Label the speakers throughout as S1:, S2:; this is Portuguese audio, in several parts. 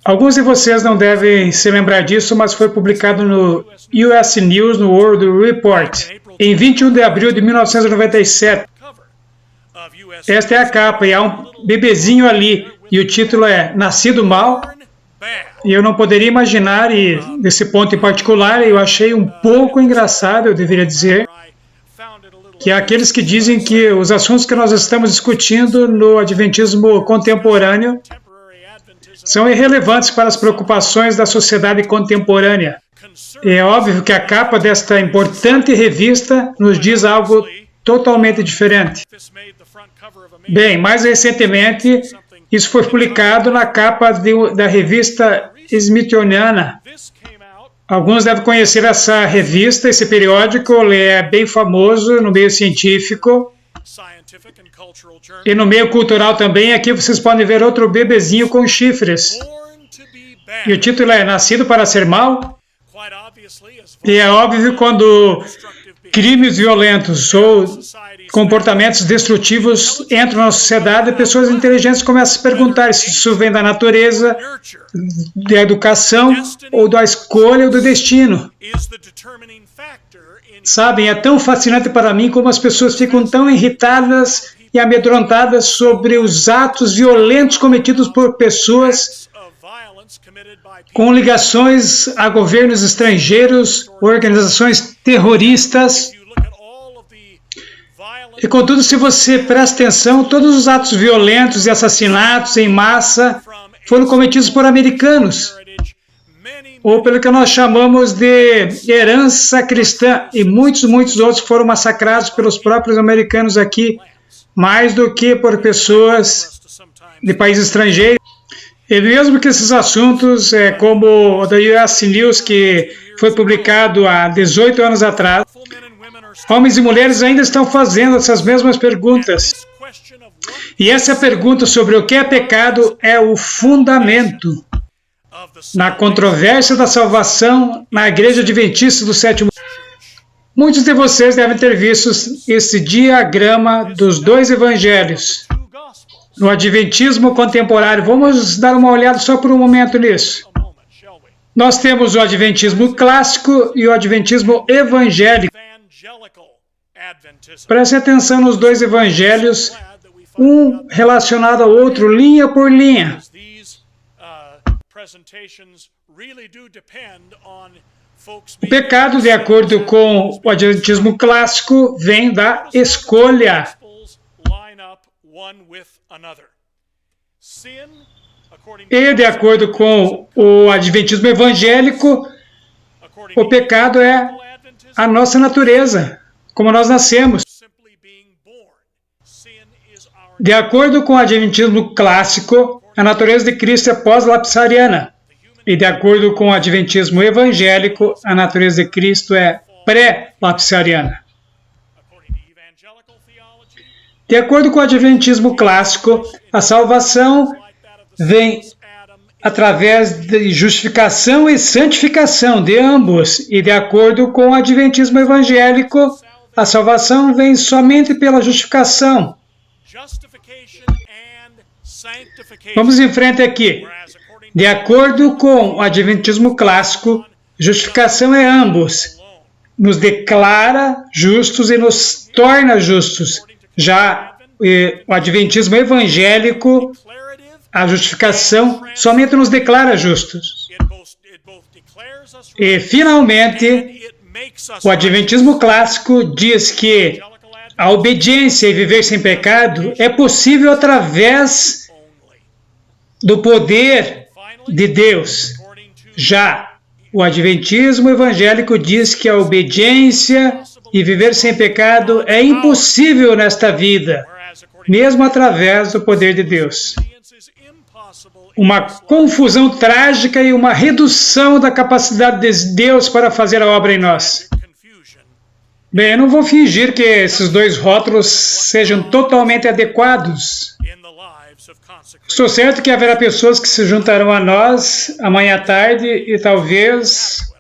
S1: Alguns de vocês não devem se lembrar disso, mas foi publicado no US News no World Report em 21 de abril de 1997. Esta é a capa e há um bebezinho ali e o título é Nascido Mal. E eu não poderia imaginar, e nesse ponto em particular eu achei um pouco engraçado, eu deveria dizer, que há aqueles que dizem que os assuntos que nós estamos discutindo no Adventismo contemporâneo são irrelevantes para as preocupações da sociedade contemporânea. É óbvio que a capa desta importante revista nos diz algo totalmente diferente. Bem, mais recentemente, isso foi publicado na capa da revista Smithsoniana. Alguns devem conhecer essa revista, esse periódico, ele é bem famoso no meio científico e no meio cultural também. Aqui vocês podem ver outro bebezinho com chifres. E o título é Nascido para Ser Mal. E é óbvio quando crimes violentos ou comportamentos destrutivos entram na sociedade, pessoas inteligentes começam a se perguntar se isso vem da natureza, da educação, ou da escolha ou do destino. Sabem, é tão fascinante para mim como as pessoas ficam tão irritadas e amedrontadas sobre os atos violentos cometidos por pessoas com ligações a governos estrangeiros, organizações terroristas. E contudo, se você presta atenção, todos os atos violentos e assassinatos em massa foram cometidos por americanos, ou pelo que nós chamamos de herança cristã, e muitos outros foram massacrados pelos próprios americanos aqui, mais do que por pessoas de países estrangeiros. E mesmo que esses assuntos, como o da US News, que foi publicado há 18 anos atrás, homens e mulheres ainda estão fazendo essas mesmas perguntas. E essa pergunta sobre o que é pecado é o fundamento na controvérsia da salvação na Igreja Adventista do Sétimo Dia. Muitos de vocês devem ter visto esse diagrama dos dois evangelhos no Adventismo contemporâneo. Vamos dar uma olhada só por um momento nisso. Nós temos o Adventismo clássico e o Adventismo evangélico. Preste atenção nos dois evangelhos, um relacionado ao outro, linha por linha. O pecado, de acordo com o Adventismo clássico, vem da escolha. E, de acordo com o Adventismo evangélico, o pecado é a nossa natureza, como nós nascemos. De acordo com o Adventismo clássico, a natureza de Cristo é pós-lapsariana. E de acordo com o Adventismo evangélico, a natureza de Cristo é pré-lapsariana. De acordo com o Adventismo clássico, a salvação vem através de justificação e santificação de ambos. E de acordo com o Adventismo evangélico, a salvação vem somente pela justificação. Vamos em frente aqui. De acordo com o Adventismo clássico, justificação é ambos. Nos declara justos e nos torna justos. Já o Adventismo evangélico, a justificação somente nos declara justos. E, finalmente, o Adventismo clássico diz que a obediência e viver sem pecado é possível através do poder de Deus. Já o Adventismo evangélico diz que a obediência e viver sem pecado é impossível nesta vida, mesmo através do poder de Deus. Uma confusão trágica e uma redução da capacidade de Deus para fazer a obra em nós. Bem, eu não vou fingir que esses dois rótulos sejam totalmente adequados. Estou certo que haverá pessoas que se juntarão a nós amanhã à tarde e talvez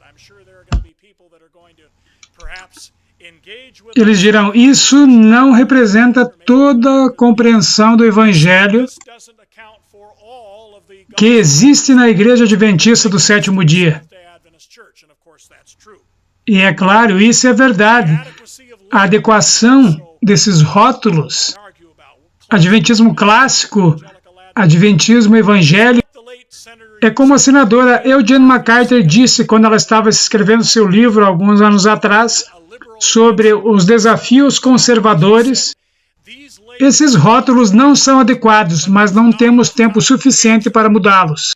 S1: eles dirão, isso não representa toda a compreensão do Evangelho, que existe na Igreja Adventista do Sétimo Dia. E é claro, isso é verdade. A adequação desses rótulos, Adventismo clássico, Adventismo evangélico, é como a senadora Eugene MacArthur disse quando ela estava escrevendo seu livro alguns anos atrás sobre os desafios conservadores. Esses rótulos não são adequados, mas não temos tempo suficiente para mudá-los.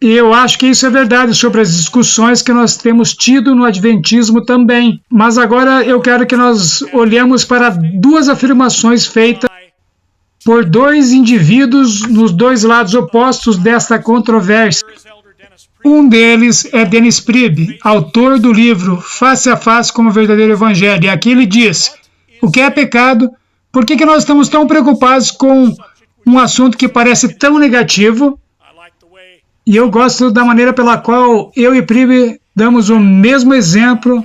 S1: E eu acho que isso é verdade sobre as discussões que nós temos tido no Adventismo também. Mas agora eu quero que nós olhemos para duas afirmações feitas por dois indivíduos nos dois lados opostos desta controvérsia. Um deles é Dennis Priebe, autor do livro Face a Face com o Verdadeiro Evangelho. E aqui ele diz, o que é pecado? Por que nós estamos tão preocupados com um assunto que parece tão negativo? E eu gosto da maneira pela qual eu e Priebe damos o mesmo exemplo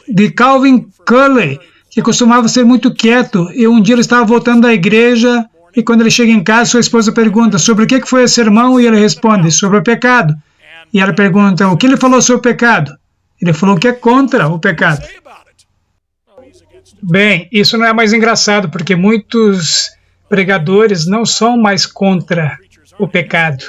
S1: de Calvin Curley, que costumava ser muito quieto, e um dia ele estava voltando da igreja, e quando ele chega em casa, sua esposa pergunta, sobre o que foi esse sermão? E ele responde, sobre o pecado. E ela pergunta, o que ele falou sobre o pecado? Ele falou que é contra o pecado. Bem, isso não é mais engraçado, porque muitos pregadores não são mais contra o pecado.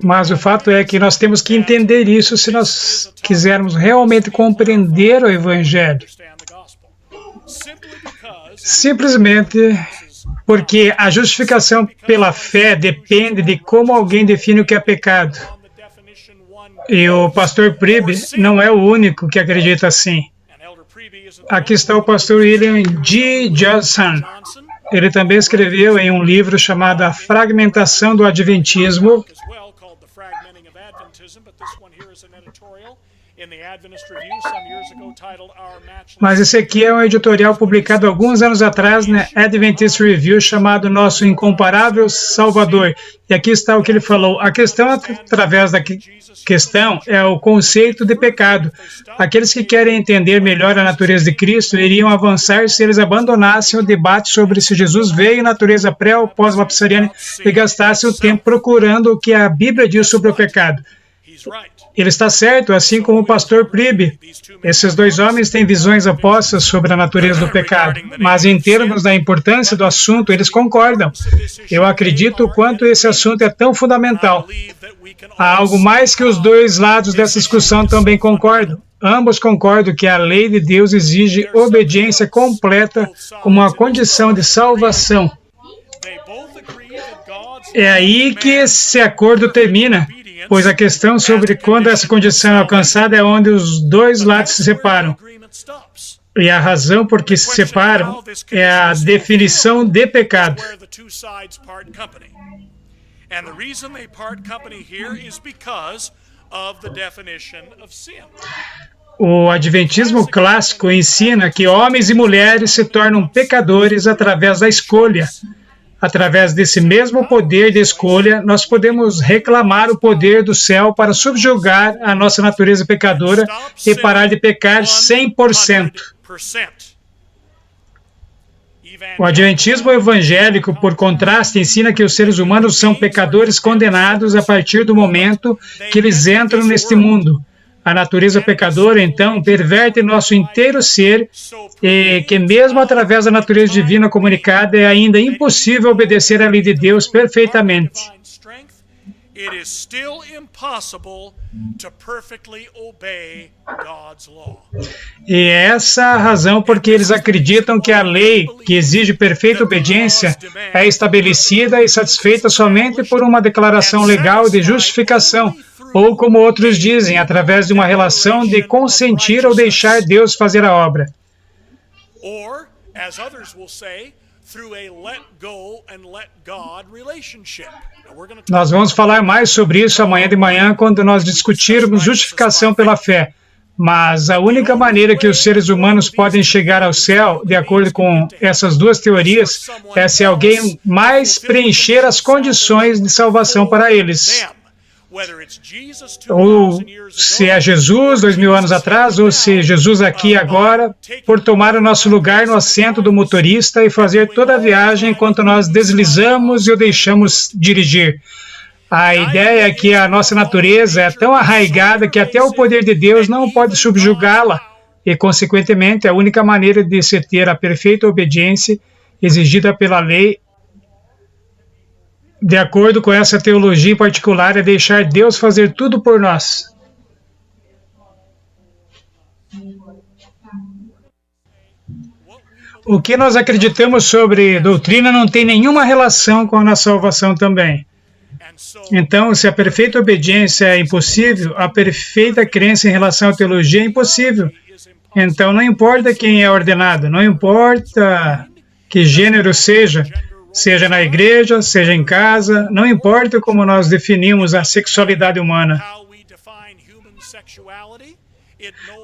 S1: Mas o fato é que nós temos que entender isso se nós quisermos realmente compreender o Evangelho. Simplesmente porque a justificação pela fé depende de como alguém define o que é pecado. E o pastor Priebe não é o único que acredita assim. Aqui está o pastor William G. Johnson. Ele também escreveu em um livro chamado A Fragmentação do Adventismo. Mas esse aqui é um editorial publicado alguns anos atrás na Adventist Review chamado Nosso Incomparável Salvador. E aqui está o que ele falou. A questão através da questão é o conceito de pecado. Aqueles que querem entender melhor a natureza de Cristo iriam avançar se eles abandonassem o debate sobre se Jesus veio em natureza pré ou pós-lapsariana e gastassem o tempo procurando o que a Bíblia diz sobre o pecado. Ele está certo, assim como o pastor Priebe. Esses dois homens têm visões opostas sobre a natureza do pecado, mas em termos da importância do assunto, eles concordam. Eu acredito o quanto esse assunto é tão fundamental. Há algo mais que os dois lados dessa discussão também concordam. Ambos concordam que a lei de Deus exige obediência completa como uma condição de salvação. É aí que esse acordo termina. Pois a questão sobre quando essa condição é alcançada é onde os dois lados se separam. E a razão por que se separam é a definição de pecado. O Adventismo clássico ensina que homens e mulheres se tornam pecadores através da escolha. Através desse mesmo poder de escolha, nós podemos reclamar o poder do céu para subjugar a nossa natureza pecadora e parar de pecar 100%. O Adventismo evangélico, por contraste, ensina que os seres humanos são pecadores condenados a partir do momento que eles entram neste mundo. A natureza pecadora, então, perverte nosso inteiro ser e que mesmo através da natureza divina comunicada é ainda impossível obedecer à lei de Deus perfeitamente. E é essa a razão porque eles acreditam que a lei que exige perfeita obediência é estabelecida e satisfeita somente por uma declaração legal de justificação, ou como outros dizem, através de uma relação de consentir ou deixar Deus fazer a obra. Nós vamos falar mais sobre isso amanhã de manhã, quando nós discutirmos justificação pela fé. Mas a única maneira que os seres humanos podem chegar ao céu, de acordo com essas duas teorias, é se alguém mais preencher as condições de salvação para eles. ou se é Jesus 2000 anos atrás, ou se Jesus aqui e agora, por tomar o nosso lugar no assento do motorista e fazer toda a viagem enquanto nós deslizamos e o deixamos dirigir. A ideia é que a nossa natureza é tão arraigada que até o poder de Deus não pode subjugá-la e, consequentemente, a única maneira de se ter a perfeita obediência exigida pela lei, de acordo com essa teologia em particular, é deixar Deus fazer tudo por nós. O que nós acreditamos sobre doutrina não tem nenhuma relação com a nossa salvação também. Então, se a perfeita obediência é impossível, a perfeita crença em relação à teologia é impossível. Então, não importa quem é ordenado, não importa que gênero seja na igreja, seja em casa, não importa como nós definimos a sexualidade humana.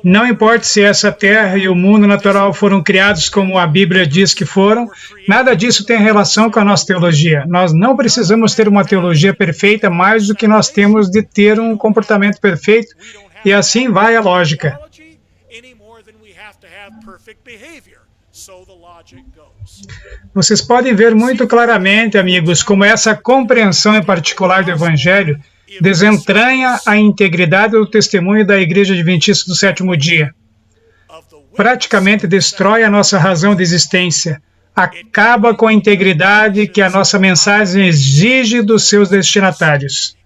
S1: Não importa se essa terra e o mundo natural foram criados como a Bíblia diz que foram, nada disso tem relação com a nossa teologia. Nós não precisamos ter uma teologia perfeita mais do que nós temos de ter um comportamento perfeito, e assim vai a lógica. Vocês podem ver muito claramente, amigos, como essa compreensão em particular do Evangelho desentranha a integridade do testemunho da Igreja Adventista do Sétimo Dia. Praticamente destrói a nossa razão de existência, acaba com a integridade que a nossa mensagem exige dos seus destinatários.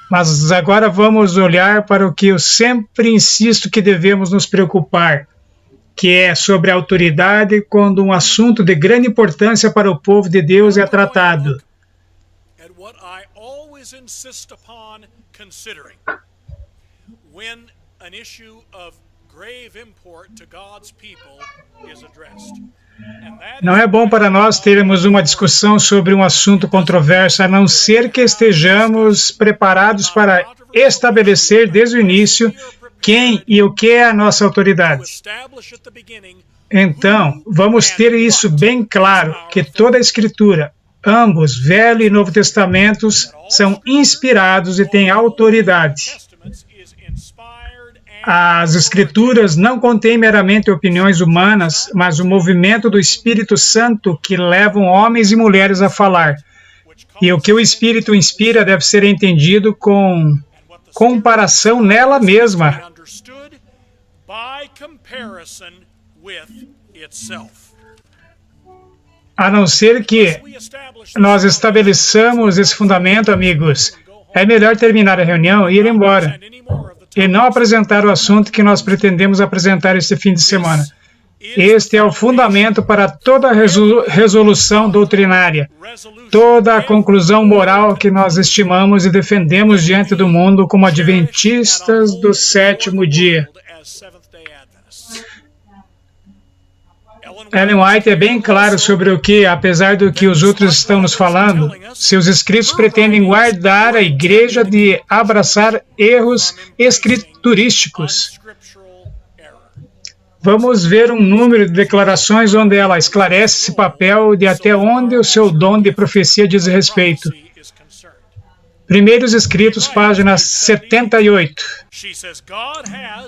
S1: Mas agora vamos olhar para o que eu sempre insisto que devemos nos preocupar, que é sobre a autoridade quando um assunto de grande importância para o povo de Deus é tratado. Não é bom para nós termos uma discussão sobre um assunto controverso, a não ser que estejamos preparados para estabelecer desde o início quem e o que é a nossa autoridade. Então, vamos ter isso bem claro, que toda a Escritura, ambos, Velho e Novo Testamentos, são inspirados e têm autoridade. As Escrituras não contêm meramente opiniões humanas, mas o movimento do Espírito Santo que levam homens e mulheres a falar. E o que o Espírito inspira deve ser entendido com comparação nela mesma. A não ser que nós estabeleçamos esse fundamento, amigos, é melhor terminar a reunião e ir embora, e não apresentar o assunto que nós pretendemos apresentar este fim de semana. Este é o fundamento para toda resolução doutrinária, toda a conclusão moral que nós estimamos e defendemos diante do mundo como adventistas do sétimo dia. Ellen White é bem claro sobre o que, apesar do que os outros estão nos falando, seus escritos pretendem guardar a igreja de abraçar erros escriturísticos. Vamos ver um número de declarações onde ela esclarece esse papel de até onde o seu dom de profecia diz respeito. Primeiros Escritos, página 78.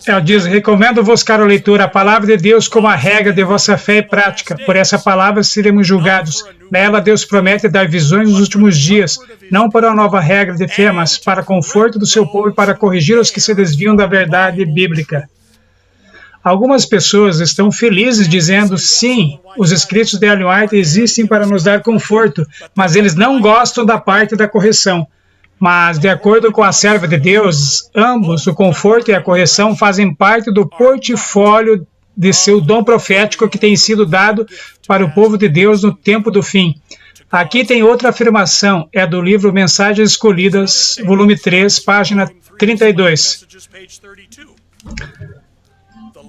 S1: Ela diz: recomendo-vos, caro leitor, a palavra de Deus como a regra de vossa fé e prática. Por essa palavra seremos julgados. Nela Deus promete dar visões nos últimos dias, não para uma nova regra de fé, mas para conforto do seu povo e para corrigir os que se desviam da verdade bíblica. Algumas pessoas estão felizes dizendo, sim, os escritos de Ellen White existem para nos dar conforto, mas eles não gostam da parte da correção. Mas, de acordo com a serva de Deus, ambos, o conforto e a correção, fazem parte do portfólio de seu dom profético que tem sido dado para o povo de Deus no tempo do fim. Aqui tem outra afirmação, é do livro Mensagens Escolhidas, volume 3, página 32.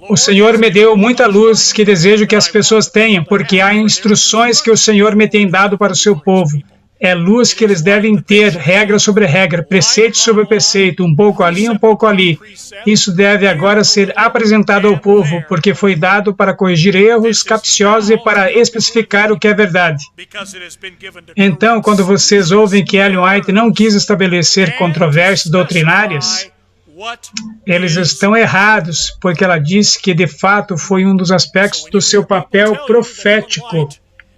S1: O Senhor me deu muita luz que desejo que as pessoas tenham, porque há instruções que o Senhor me tem dado para o seu povo. é luz que eles devem ter, regra sobre regra, preceito sobre preceito, um pouco ali, um pouco ali. Isso deve agora ser apresentado ao povo, porque foi dado para corrigir erros capciosos e para especificar o que é verdade. Então, quando vocês ouvem que Ellen White não quis estabelecer controvérsias doutrinárias, eles estão errados, porque ela disse que, de fato, foi um dos aspectos do seu papel profético.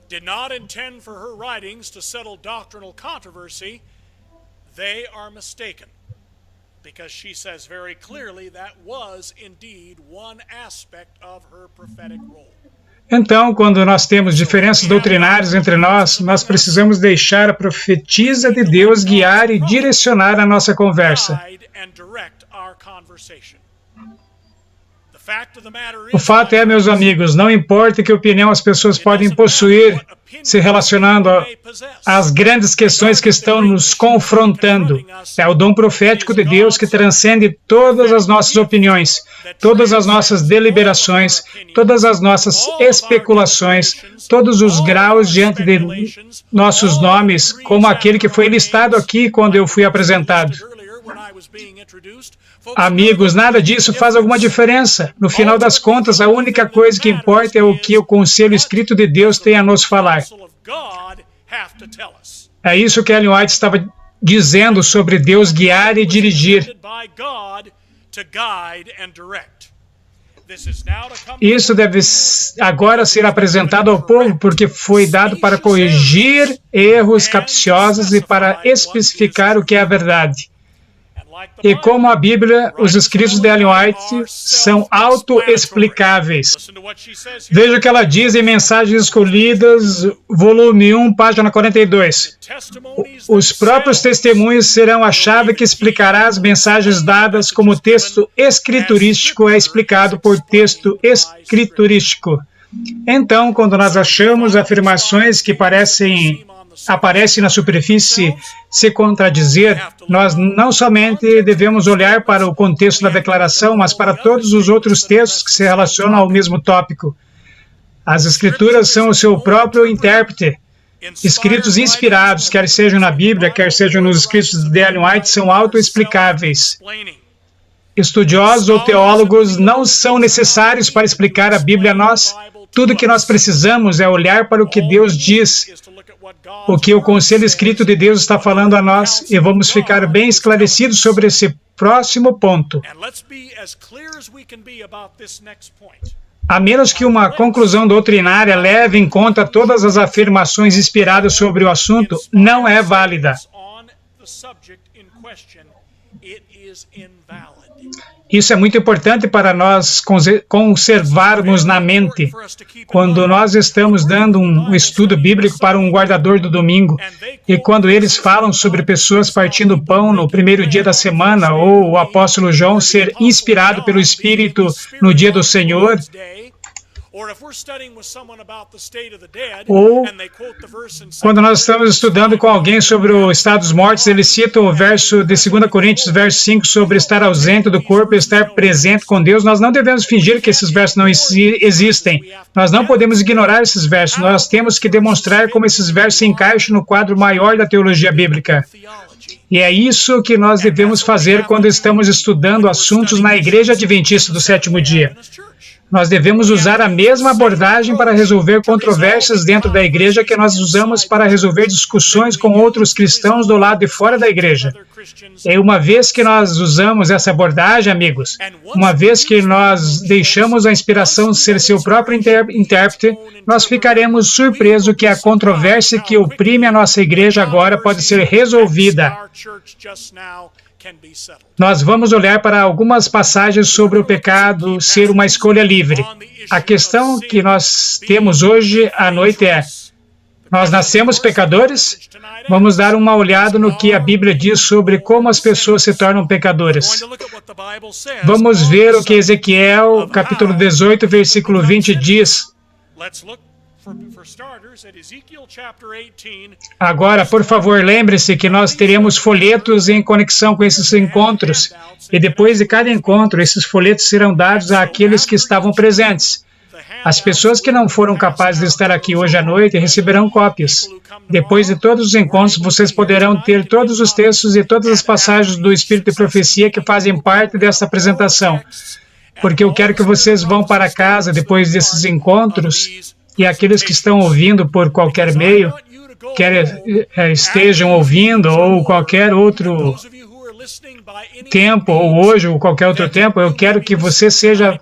S2: Did not intend for her writings to settle doctrinal controversy, they are mistaken, because she says very clearly that was indeed one aspect of her prophetic role.
S1: Então, quando nós temos diferenças doutrinárias entre nós, nós precisamos deixar a profetisa de Deus guiar e direcionar a nossa conversa. O fato é, meus amigos, não importa que opinião as pessoas podem possuir se relacionando às grandes questões que estão nos confrontando. É o dom profético de Deus que transcende todas as nossas opiniões, todas as nossas deliberações, todas as nossas especulações, todos os graus diante de nossos nomes, como aquele que foi listado aqui quando eu fui apresentado. Amigos, nada disso faz alguma diferença. No final das contas, a única coisa que importa é o que o conselho escrito de Deus tem a nos falar. É isso que Ellen White estava dizendo sobre Deus guiar e dirigir. Isso deve agora ser apresentado ao povo, porque foi dado para corrigir erros capciosos e para especificar o que é a verdade. E como a Bíblia, os escritos de Ellen White são autoexplicáveis. Veja o que ela diz em Mensagens Escolhidas, volume 1, página 42. Os próprios testemunhos serão a chave que explicará as mensagens dadas, como o texto escriturístico é explicado por texto escriturístico. Então, quando nós achamos afirmações que aparecem na superfície se contradizer, nós não somente devemos olhar para o contexto da declaração, mas para todos os outros textos que se relacionam ao mesmo tópico. As Escrituras são o seu próprio intérprete. Escritos inspirados, quer sejam na Bíblia, quer sejam nos escritos de Ellen White, são autoexplicáveis. Estudiosos ou teólogos não são necessários para explicar a Bíblia a nós. Tudo que nós precisamos é olhar para o que Deus diz, o que o conselho escrito de Deus está falando a nós, e vamos ficar bem esclarecidos sobre esse próximo ponto. A menos que uma conclusão doutrinária leve em conta todas as afirmações inspiradas sobre o assunto, não é válida. Isso é muito importante para nós conservarmos na mente quando nós estamos dando um estudo bíblico para um guardador do domingo, e quando eles falam sobre pessoas partindo pão no primeiro dia da semana, ou o apóstolo João ser inspirado pelo Espírito no dia do Senhor, ou quando nós estamos estudando com alguém sobre o estado dos mortos, ele cita o verso de 2 Coríntios, verso 5, sobre estar ausente do corpo e estar presente com Deus. Nós não devemos fingir que esses versos não existem. Nós não podemos ignorar esses versos. Nós temos que demonstrar como esses versos se encaixam no quadro maior da teologia bíblica. E é isso que nós devemos fazer quando estamos estudando assuntos na Igreja Adventista do Sétimo Dia. Nós devemos usar a mesma abordagem para resolver controvérsias dentro da igreja que nós usamos para resolver discussões com outros cristãos do lado de fora da igreja. E uma vez que nós usamos essa abordagem, amigos, uma vez que nós deixamos a inspiração ser seu próprio intérprete, nós ficaremos surpresos que a controvérsia que oprime a nossa igreja agora pode ser resolvida. Nós vamos olhar para algumas passagens sobre o pecado ser uma escolha livre. A questão que nós temos hoje à noite é: nós nascemos pecadores? Vamos dar uma olhada no que a Bíblia diz sobre como as pessoas se tornam pecadoras. Vamos ver o que Ezequiel, capítulo 18, versículo 20 diz. Agora, por favor, lembre-se que nós teremos folhetos em conexão com esses encontros, e depois de cada encontro, esses folhetos serão dados àqueles que estavam presentes. As pessoas que não foram capazes de estar aqui hoje à noite receberão cópias. Depois de todos os encontros, vocês poderão ter todos os textos e todas as passagens do Espírito de Profecia que fazem parte dessa apresentação. Porque eu quero que vocês vão para casa depois desses encontros, e aqueles que estão ouvindo por qualquer meio, quer estejam ouvindo ou qualquer outro tempo, ou hoje, ou qualquer outro tempo, eu quero que você seja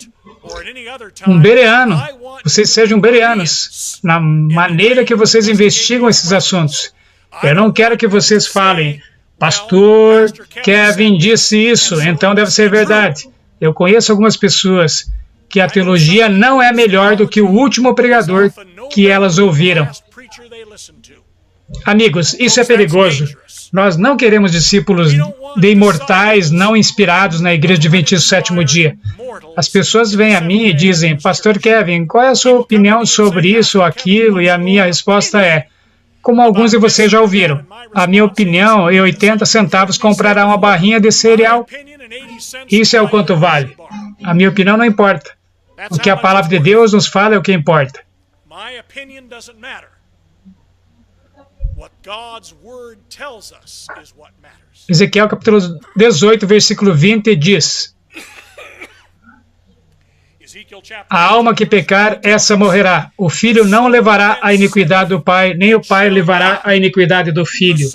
S1: um bereano, vocês sejam bereanos, na maneira que vocês investigam esses assuntos. Eu não quero que vocês falem, Pastor Kevin disse isso, então deve ser verdade. Eu conheço algumas pessoas que a teologia não é melhor do que o último pregador que elas ouviram. Amigos, isso é perigoso. Nós não queremos discípulos de imortais não inspirados na Igreja Adventista do Sétimo Dia. As pessoas vêm a mim e dizem, Pastor Kevin, qual é a sua opinião sobre isso ou aquilo? E a minha resposta é, como alguns de vocês já ouviram, a minha opinião é 80 centavos comprará uma barrinha de cereal. Isso é o quanto vale. A minha opinião não importa. O que a palavra de Deus nos fala é o que importa. Ezequiel capítulo 18, versículo 20 diz, a alma que pecar, essa morrerá. O filho não levará a iniquidade do pai, nem o pai levará a iniquidade do filho.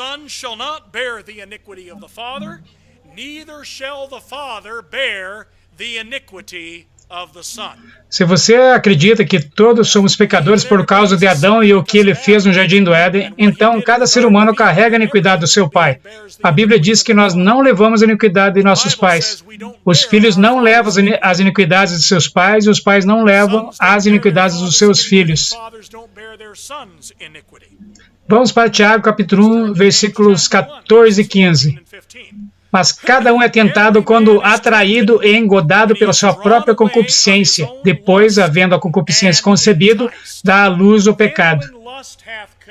S1: Se você acredita que todos somos pecadores por causa de Adão e o que ele fez no Jardim do Éden, então cada ser humano carrega a iniquidade do seu pai. A Bíblia diz que nós não levamos a iniquidade de nossos pais. Os filhos não levam as iniquidades de seus pais e os pais não levam as iniquidades dos seus filhos. Vamos para Tiago, capítulo 1, versículos 14 e 15. Mas cada um é tentado quando atraído e engodado pela sua própria concupiscência. Depois, havendo a concupiscência concebido, dá à luz o pecado.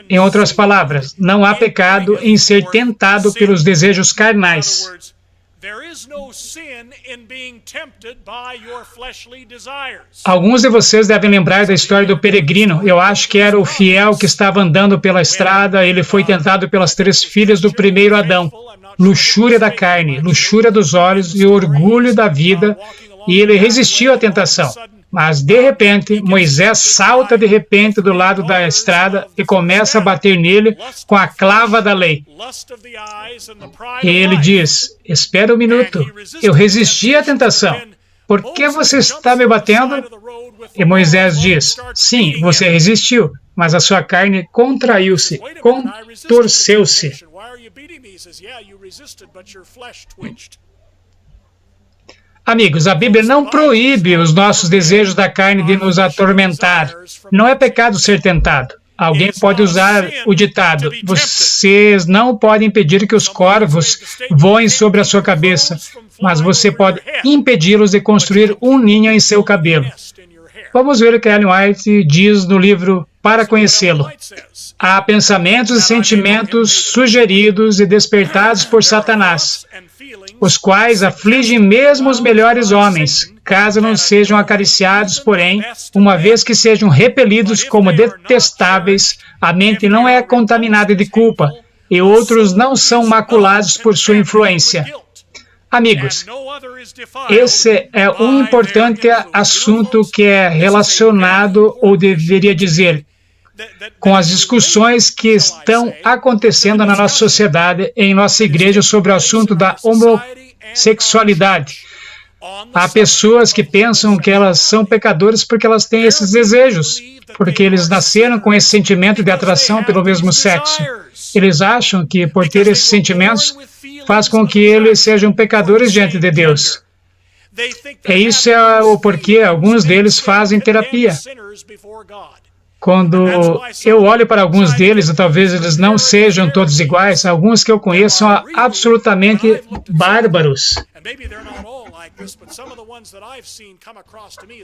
S1: Em outras palavras, não há pecado em ser tentado pelos desejos carnais. Alguns de vocês devem lembrar da história do peregrino. Eu acho que era o fiel que estava andando pela estrada. Ele foi tentado pelas 3 filhas do primeiro Adão. Luxúria da carne, luxúria dos olhos e orgulho da vida, e ele resistiu à tentação. Mas, de repente, Moisés salta de repente do lado da estrada e começa a bater nele com a clava da lei. E ele diz, espera um minuto, eu resisti à tentação. Por que você está me batendo? E Moisés diz, sim, você resistiu, mas a sua carne contraiu-se, contorceu-se. Amigos, a Bíblia não proíbe os nossos desejos da carne de nos atormentar. Não é pecado ser tentado. Alguém pode usar o ditado, vocês não podem impedir que os corvos voem sobre a sua cabeça, mas você pode impedi-los de construir um ninho em seu cabelo. Vamos ver o que Ellen White diz no livro Para Conhecê-lo. Há pensamentos e sentimentos sugeridos e despertados por Satanás, os quais afligem mesmo os melhores homens, caso não sejam acariciados, porém, uma vez que sejam repelidos como detestáveis, a mente não é contaminada de culpa, e outros não são maculados por sua influência. Amigos, esse é um importante assunto que é relacionado, ou deveria dizer, com as discussões que estão acontecendo na nossa sociedade, em nossa igreja, sobre o assunto da homossexualidade. Há pessoas que pensam que elas são pecadoras porque elas têm esses desejos, porque eles nasceram com esse sentimento de atração pelo mesmo sexo. Eles acham que, por ter esses sentimentos, faz com que eles sejam pecadores diante de Deus. E isso é o porquê alguns deles fazem terapia. Quando eu olho para alguns deles, e talvez eles não sejam todos iguais, alguns que eu conheço são absolutamente bárbaros.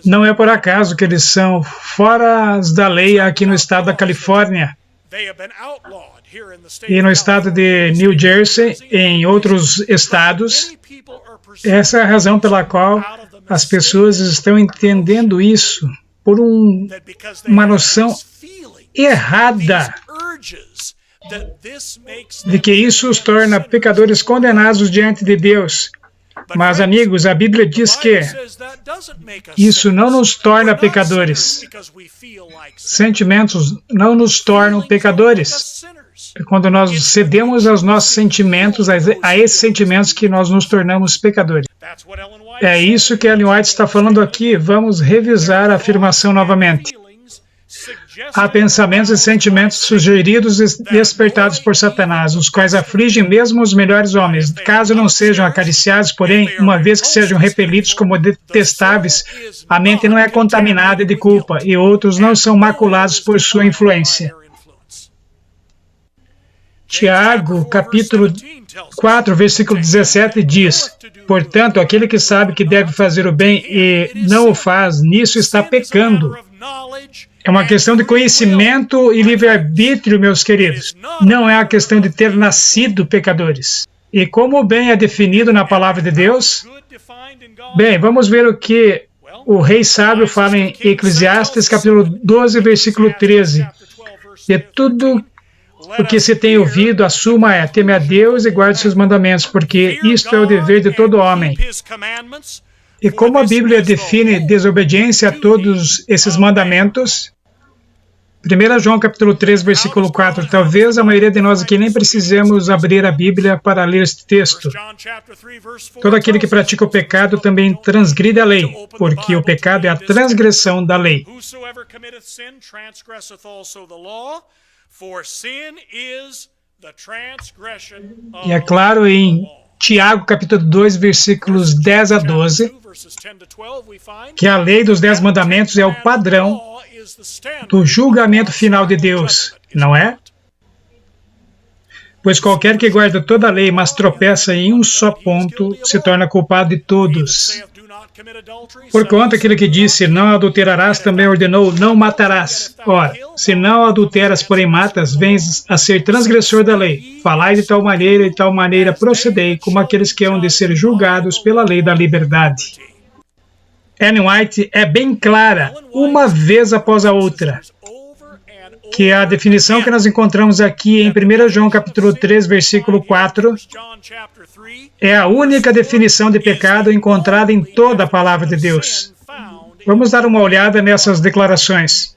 S1: Não é por acaso que eles são fora da lei aqui no estado da Califórnia. E no estado de New Jersey, em outros estados, essa é a razão pela qual as pessoas estão entendendo isso. por uma noção errada de que isso os torna pecadores condenados diante de Deus. Mas, amigos, a Bíblia diz que isso não nos torna pecadores. Sentimentos não nos tornam pecadores. Quando nós cedemos aos nossos sentimentos, a esses sentimentos que nós nos tornamos pecadores. É isso que Ellen White está falando aqui. Vamos revisar a afirmação novamente. Há pensamentos e sentimentos sugeridos e despertados por Satanás, os quais afligem mesmo os melhores homens, caso não sejam acariciados, porém, uma vez que sejam repelidos como detestáveis, a mente não é contaminada de culpa, e outros não são maculados por sua influência. Tiago, capítulo 4, versículo 17, diz: portanto, aquele que sabe que deve fazer o bem e não o faz, nisso está pecando. É uma questão de conhecimento e livre-arbítrio, meus queridos. Não é a questão de ter nascido pecadores. E como o bem é definido na palavra de Deus? Bem, vamos ver o que o rei sábio fala em Eclesiastes, capítulo 12, versículo 13. De tudo o que se tem ouvido, a suma é: teme a Deus e guarde seus mandamentos, porque isto é o dever de todo homem. E como a Bíblia define desobediência a todos esses mandamentos? 1 João capítulo 3, versículo 4. Talvez a maioria de nós aqui nem precisemos abrir a Bíblia para ler este texto. Todo aquele que pratica o pecado também transgride a lei, porque o pecado é a transgressão da lei. E é claro em Tiago, capítulo 2, versículos 10 a 12, que a lei dos 10 mandamentos é o padrão do julgamento final de Deus, não é? Pois qualquer que guarda toda a lei, mas tropeça em um só ponto, se torna culpado de todos. Porquanto aquele que disse, não adulterarás, também ordenou, não matarás. Ora, se não adulteras, porém matas, vens a ser transgressor da lei. Falai de tal maneira e de tal maneira procedei, como aqueles que hão de ser julgados pela lei da liberdade. Ellen White é bem clara, uma vez após a outra, que a definição que nós encontramos aqui em 1 João capítulo 3, versículo 4, é a única definição de pecado encontrada em toda a palavra de Deus. Vamos dar uma olhada nessas declarações.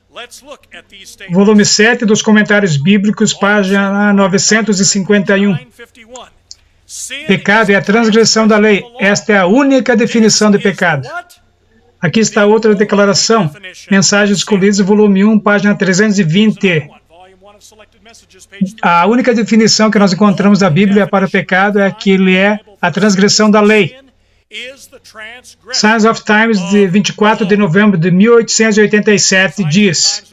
S1: Volume 7 dos Comentários Bíblicos, página 951. Pecado é a transgressão da lei. Esta é a única definição de pecado. Aqui está outra declaração. Mensagens Escolhidas, volume 1, página 320. A única definição que nós encontramos da Bíblia para o pecado é que ele é a transgressão da lei. Signs of Times, de 24 de novembro de 1887, diz: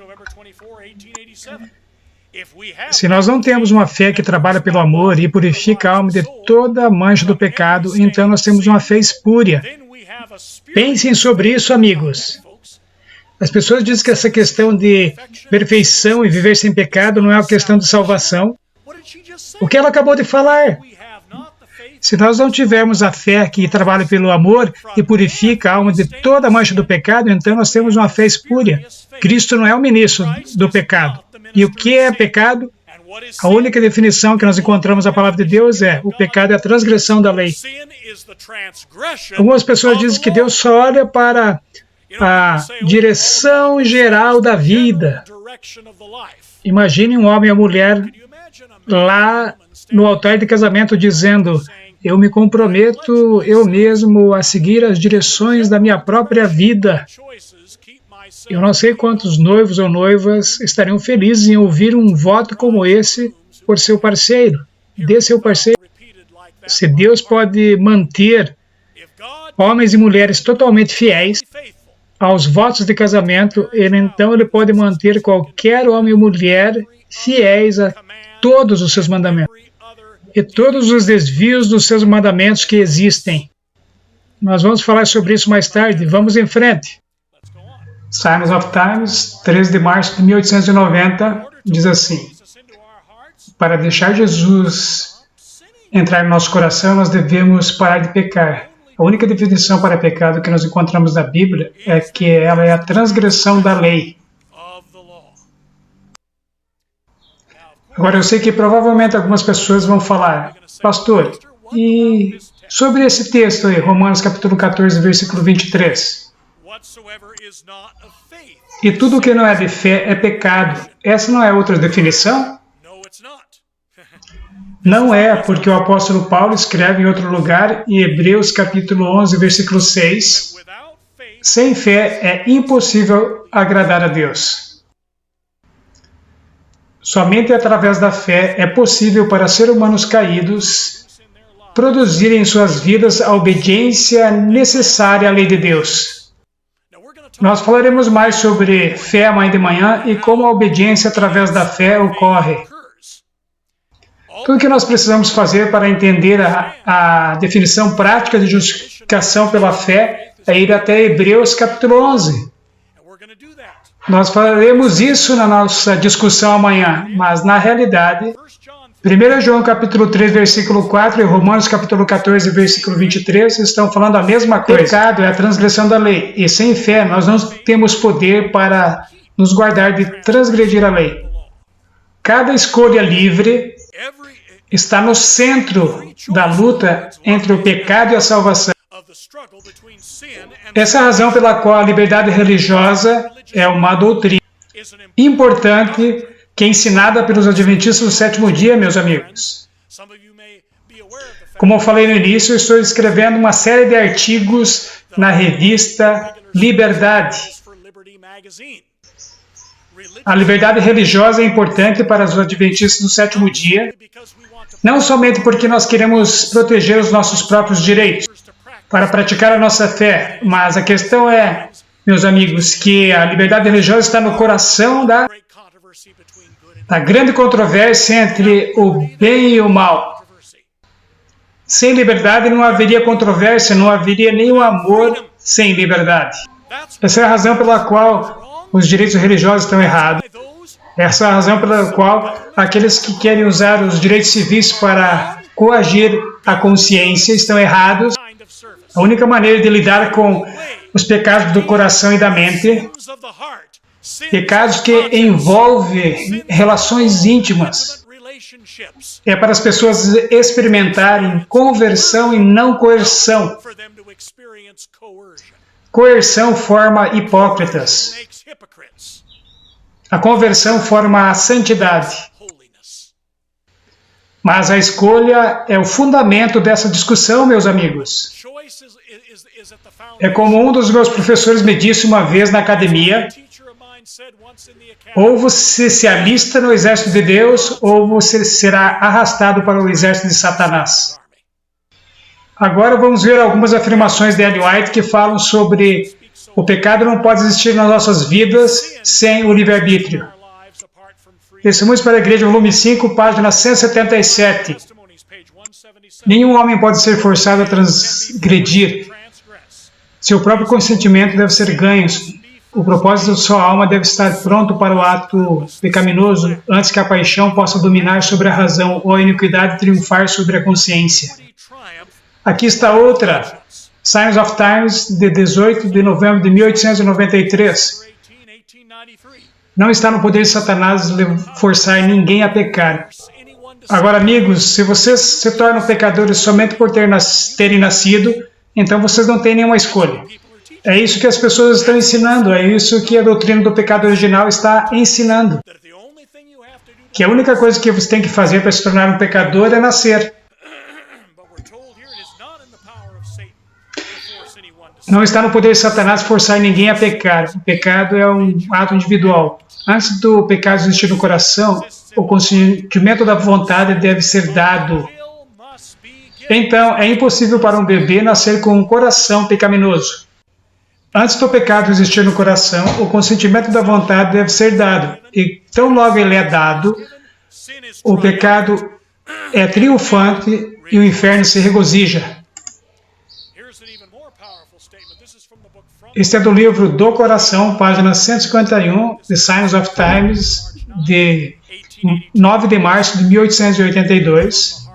S1: se nós não temos uma fé que trabalha pelo amor e purifica a alma de toda a mancha do pecado, então nós temos uma fé espúria. Pensem sobre isso, amigos. As pessoas dizem que essa questão de perfeição e viver sem pecado não é uma questão de salvação. O que ela acabou de falar? Se nós não tivermos a fé que trabalha pelo amor e purifica a alma de toda a mancha do pecado, então nós temos uma fé espúria. Cristo não é o ministro do pecado. E o que é pecado? A única definição que nós encontramos na palavra de Deus é: o pecado é a transgressão da lei. Algumas pessoas dizem que Deus só olha para a direção geral da vida. Imagine um homem e uma mulher lá no altar de casamento dizendo: eu me comprometo eu mesmo a seguir as direções da minha própria vida. Eu não sei quantos noivos ou noivas estariam felizes em ouvir um voto como esse por seu parceiro. Dê seu parceiro. Se Deus pode manter homens e mulheres totalmente fiéis aos votos de casamento, então ele pode manter qualquer homem ou mulher fiéis a todos os seus mandamentos e todos os desvios dos seus mandamentos que existem. Nós vamos falar sobre isso mais tarde. Vamos em frente. Signs of Times, 13 de março de 1890, diz assim: para deixar Jesus entrar no nosso coração, nós devemos parar de pecar. A única definição para pecado que nós encontramos na Bíblia é que ela é a transgressão da lei. Agora, eu sei que provavelmente algumas pessoas vão falar, pastor, e sobre esse texto aí, Romanos capítulo 14, versículo 23? E tudo que não é de fé é pecado. Essa não é outra definição? Não é, porque o apóstolo Paulo escreve em outro lugar, em Hebreus capítulo 11, versículo 6, sem fé é impossível agradar a Deus. Somente através da fé é possível para seres humanos caídos produzirem em suas vidas a obediência necessária à lei de Deus. Nós falaremos mais sobre fé amanhã de manhã e como a obediência através da fé ocorre. Tudo o que nós precisamos fazer para entender a definição prática de justificação pela fé é ir até Hebreus capítulo 11. Nós faremos isso na nossa discussão amanhã, mas na realidade, 1 João capítulo 3, versículo 4 e Romanos capítulo 14, versículo 23 estão falando a mesma coisa. Pecado é a transgressão da lei, e sem fé nós não temos poder para nos guardar de transgredir a lei. Cada escolha livre está no centro da luta entre o pecado e a salvação. Essa é a razão pela qual a liberdade religiosa é uma doutrina importante que é ensinada pelos adventistas do sétimo dia, meus amigos. Como eu falei no início, eu estou escrevendo uma série de artigos na revista Liberdade. A liberdade religiosa é importante para os adventistas do sétimo dia, não somente porque nós queremos proteger os nossos próprios direitos, para praticar a nossa fé, mas a questão é, meus amigos, que a liberdade religiosa está no coração da grande controvérsia entre o bem e o mal. Sem liberdade não haveria controvérsia, não haveria nenhum amor sem liberdade. Essa é a razão pela qual os direitos religiosos estão errados. Essa é a razão pela qual aqueles que querem usar os direitos civis para coagir a consciência estão errados. A única maneira de lidar com os pecados do coração e da mente, pecados que envolvem relações íntimas, é para as pessoas experimentarem conversão e não coerção. Coerção forma hipócritas. A conversão forma a santidade. Mas a escolha é o fundamento dessa discussão, meus amigos. É como um dos meus professores me disse uma vez na academia: ou você se alista no exército de Deus, ou você será arrastado para o exército de Satanás. Agora vamos ver algumas afirmações de Ellen White que falam sobre o pecado não pode existir nas nossas vidas sem o livre-arbítrio. Testemunhos para a Igreja, volume 5, página 177. Nenhum homem pode ser forçado a transgredir. Seu próprio consentimento deve ser ganho. O propósito de sua alma deve estar pronto para o ato pecaminoso antes que a paixão possa dominar sobre a razão ou a iniquidade triunfar sobre a consciência. Aqui está outra. Signs of Times, de 18 de novembro de 1893. Não está no poder de Satanás forçar ninguém a pecar. Agora, amigos, se vocês se tornam pecadores somente por terem nascido, então vocês não têm nenhuma escolha. É isso que as pessoas estão ensinando, é isso que a doutrina do pecado original está ensinando. Que a única coisa que você tem que fazer para se tornar um pecador é nascer. Não está no poder de Satanás forçar ninguém a pecar. O pecado é um ato individual. Antes do pecado existir no coração, o consentimento da vontade deve ser dado. Então, é impossível para um bebê nascer com um coração pecaminoso. Antes do pecado existir no coração, o consentimento da vontade deve ser dado. E tão logo ele é dado, o pecado é triunfante e o inferno se regozija. Este é do livro Do Coração, página 151, The Signs of Times, de 9 de março de 1882.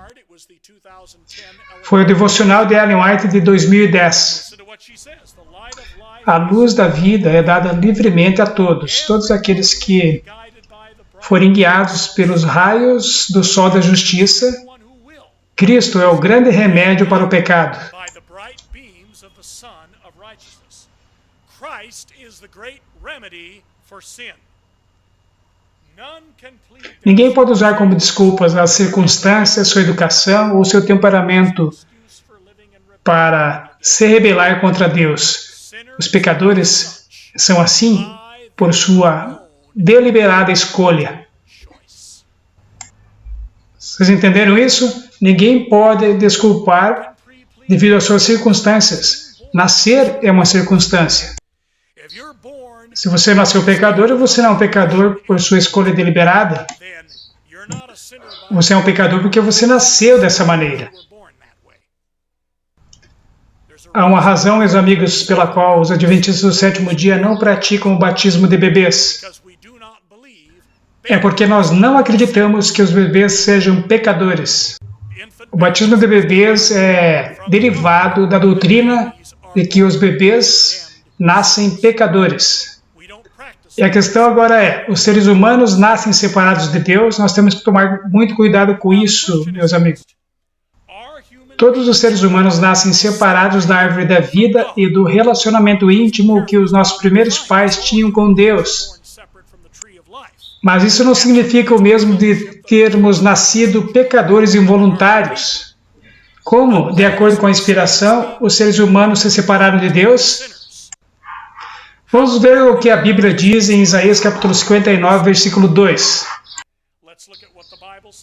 S1: Foi o devocional de Ellen White de 2010. A luz da vida é dada livremente a todos aqueles que forem guiados pelos raios do sol da justiça. Cristo é o grande remédio para o pecado. Ninguém pode usar como desculpas as circunstâncias, sua educação ou seu temperamento para se rebelar contra Deus. Os pecadores são assim por sua deliberada escolha. Vocês entenderam isso? Ninguém pode desculpar devido às suas circunstâncias. Nascer é uma circunstância. Se você nasceu pecador, você não é um pecador por sua escolha deliberada. Você é um pecador porque você nasceu dessa maneira. Há uma razão, meus amigos, pela qual os adventistas do sétimo dia não praticam o batismo de bebês. É porque nós não acreditamos que os bebês sejam pecadores. O batismo de bebês é derivado da doutrina de que os bebês nascem pecadores. E a questão agora é, os seres humanos nascem separados de Deus, nós temos que tomar muito cuidado com isso, meus amigos. Todos os seres humanos nascem separados da árvore da vida e do relacionamento íntimo que os nossos primeiros pais tinham com Deus. Mas isso não significa o mesmo de termos nascido pecadores involuntários. Como, de acordo com a inspiração, os seres humanos se separaram de Deus? Vamos ver o que a Bíblia diz em Isaías capítulo 59, versículo 2.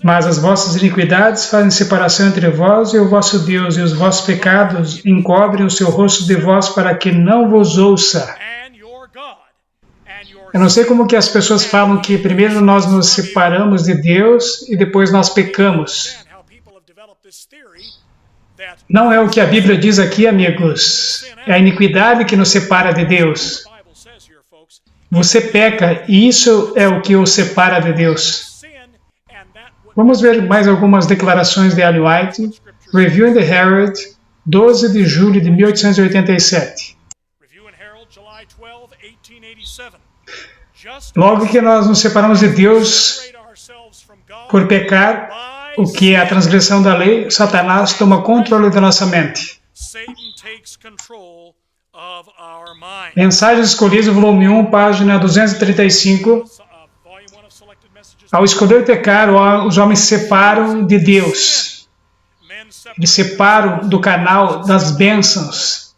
S1: Mas as vossas iniquidades fazem separação entre vós e o vosso Deus, e os vossos pecados encobrem o seu rosto de vós para que não vos ouça. Eu não sei como que as pessoas falam que primeiro nós nos separamos de Deus e depois nós pecamos. Não é o que a Bíblia diz aqui, amigos. É a iniquidade que nos separa de Deus. Você peca e isso é o que o separa de Deus. Vamos ver mais algumas declarações de Ellen White. Review in the Herald, 12 de julho de 1887. Logo que nós nos separamos de Deus por pecar, o que é a transgressão da lei, Satanás toma controle da nossa mente. Mensagens Escolhidas, volume 1, página 235. Ao escolher pecar, os homens se separam de Deus. Eles separam do canal das bênçãos.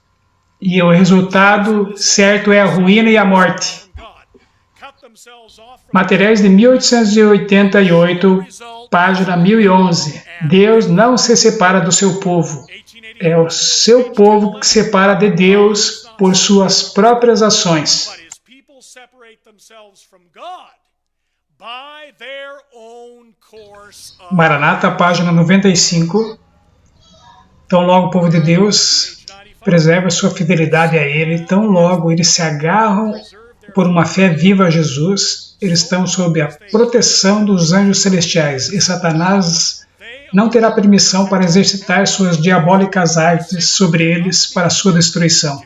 S1: E o resultado certo é a ruína e a morte. Materiais de 1888, página 1011. Deus não se separa do seu povo. É o seu povo que se separa de Deus por suas próprias ações. Maranata, página 95. Tão logo o povo de Deus preserva sua fidelidade a Ele, tão logo eles se agarram por uma fé viva a Jesus, eles estão sob a proteção dos anjos celestiais, e Satanás não terá permissão para exercitar suas diabólicas artes sobre eles para sua destruição.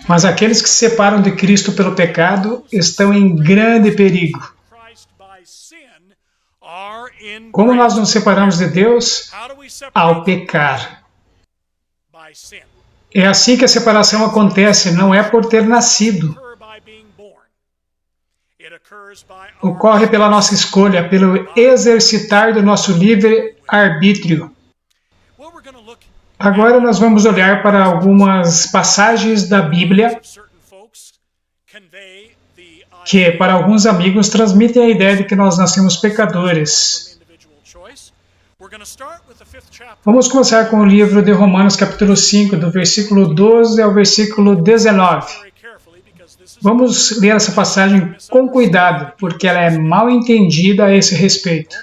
S1: Mas aqueles que se separam de Cristo pelo pecado estão em grande perigo. Como nós nos separamos de Deus? Ao pecar. É assim que a separação acontece, não é por ter nascido. Ocorre pela nossa escolha, pelo exercitar do nosso livre-arbítrio. Agora nós vamos olhar para algumas passagens da Bíblia que, para alguns amigos, transmitem a ideia de que nós nascemos pecadores. Vamos começar com o livro de Romanos, capítulo 5, do versículo 12 ao versículo 19. Vamos ler essa passagem com cuidado, porque ela é mal entendida a esse respeito.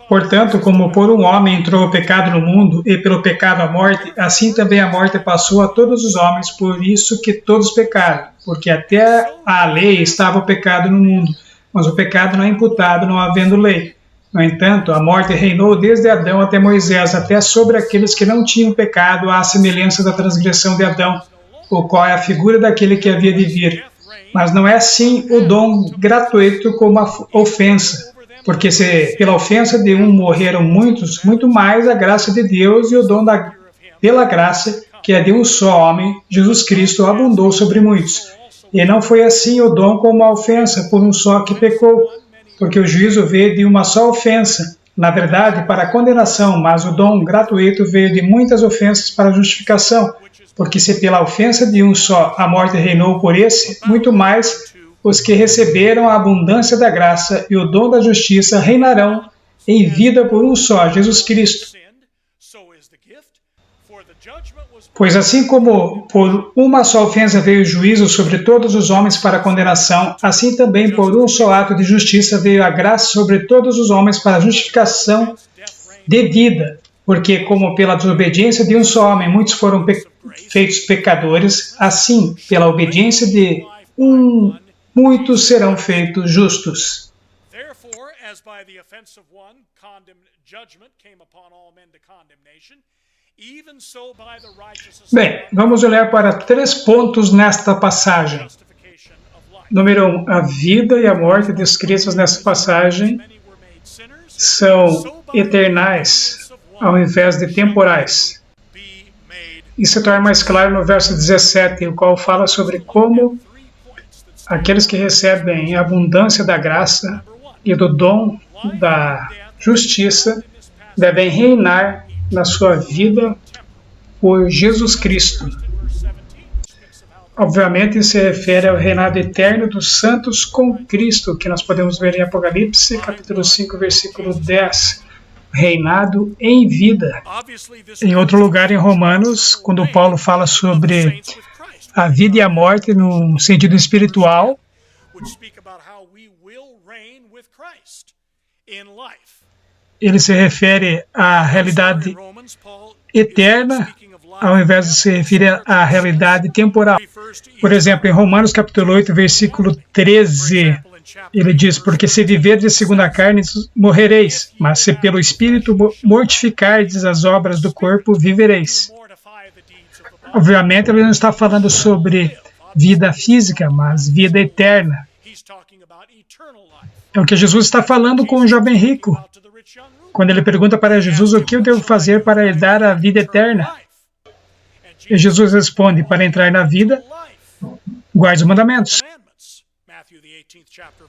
S1: Portanto, como por um homem entrou o pecado no mundo, e pelo pecado a morte, assim também a morte passou a todos os homens, por isso que todos pecaram. Porque até a lei estava o pecado no mundo, mas o pecado não é imputado não havendo lei. No entanto, a morte reinou desde Adão até Moisés, até sobre aqueles que não tinham pecado, à semelhança da transgressão de Adão, o qual é a figura daquele que havia de vir. Mas não é assim o dom gratuito como a ofensa, porque se pela ofensa de um morreram muitos, muito mais a graça de Deus e o dom pela graça, que é de um só homem, Jesus Cristo, abundou sobre muitos. E não foi assim o dom como a ofensa, por um só que pecou, porque o juízo veio de uma só ofensa, na verdade, para a condenação, mas o dom gratuito veio de muitas ofensas para a justificação, porque se pela ofensa de um só a morte reinou por esse, muito mais os que receberam a abundância da graça e o dom da justiça reinarão em vida por um só, Jesus Cristo. Pois assim como por uma só ofensa veio o juízo sobre todos os homens para a condenação, assim também por um só ato de justiça veio a graça sobre todos os homens para a justificação de vida. Porque como pela desobediência de um só homem muitos foram feitos pecadores, assim pela obediência de um muitos serão feitos justos. Bem, vamos olhar para 3 pontos nesta passagem. Número 1, a vida e a morte descritas nessa passagem são eternais, ao invés de temporais. Isso se torna mais claro no verso 17, o qual fala sobre como aqueles que recebem a abundância da graça e do dom da justiça devem reinar na sua vida por Jesus Cristo. Obviamente, isso se refere ao reinado eterno dos santos com Cristo, que nós podemos ver em Apocalipse, capítulo 5, versículo 10. Reinado em vida. Em outro lugar, em Romanos, quando Paulo fala sobre a vida e a morte no sentido espiritual, ele se refere à realidade eterna, ao invés de se referir à realidade temporal. Por exemplo, em Romanos capítulo 8, versículo 13, ele diz, porque se viverdes segundo a carne, morrereis, mas se pelo Espírito mortificardes as obras do corpo, vivereis. Obviamente, ele não está falando sobre vida física, mas vida eterna. É o que Jesus está falando com o jovem rico, quando ele pergunta para Jesus o que eu devo fazer para herdar a vida eterna. E Jesus responde, para entrar na vida, guarde os mandamentos.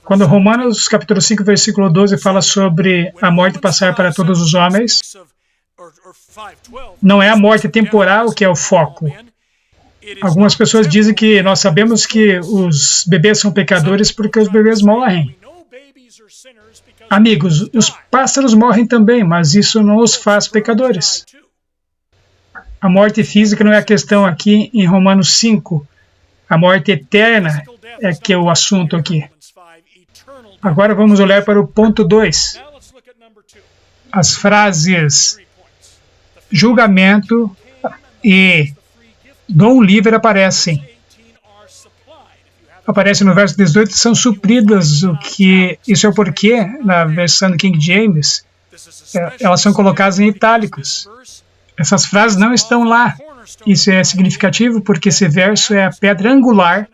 S1: Quando Romanos capítulo 5, versículo 12 fala sobre a morte passar para todos os homens, não é a morte temporal que é o foco. Algumas pessoas dizem que nós sabemos que os bebês são pecadores porque os bebês morrem. Amigos, os pássaros morrem também, mas isso não os faz pecadores. A morte física não é a questão aqui em Romanos 5. A morte eterna é que é o assunto aqui. Agora vamos olhar para o ponto 2. As frases julgamento e dom livre aparecem. Aparece no verso 18, são supridas, o que isso é o porquê, na versão do King James, elas são colocadas em itálicos. Essas frases não estão lá. Isso é significativo porque esse verso é a pedra angular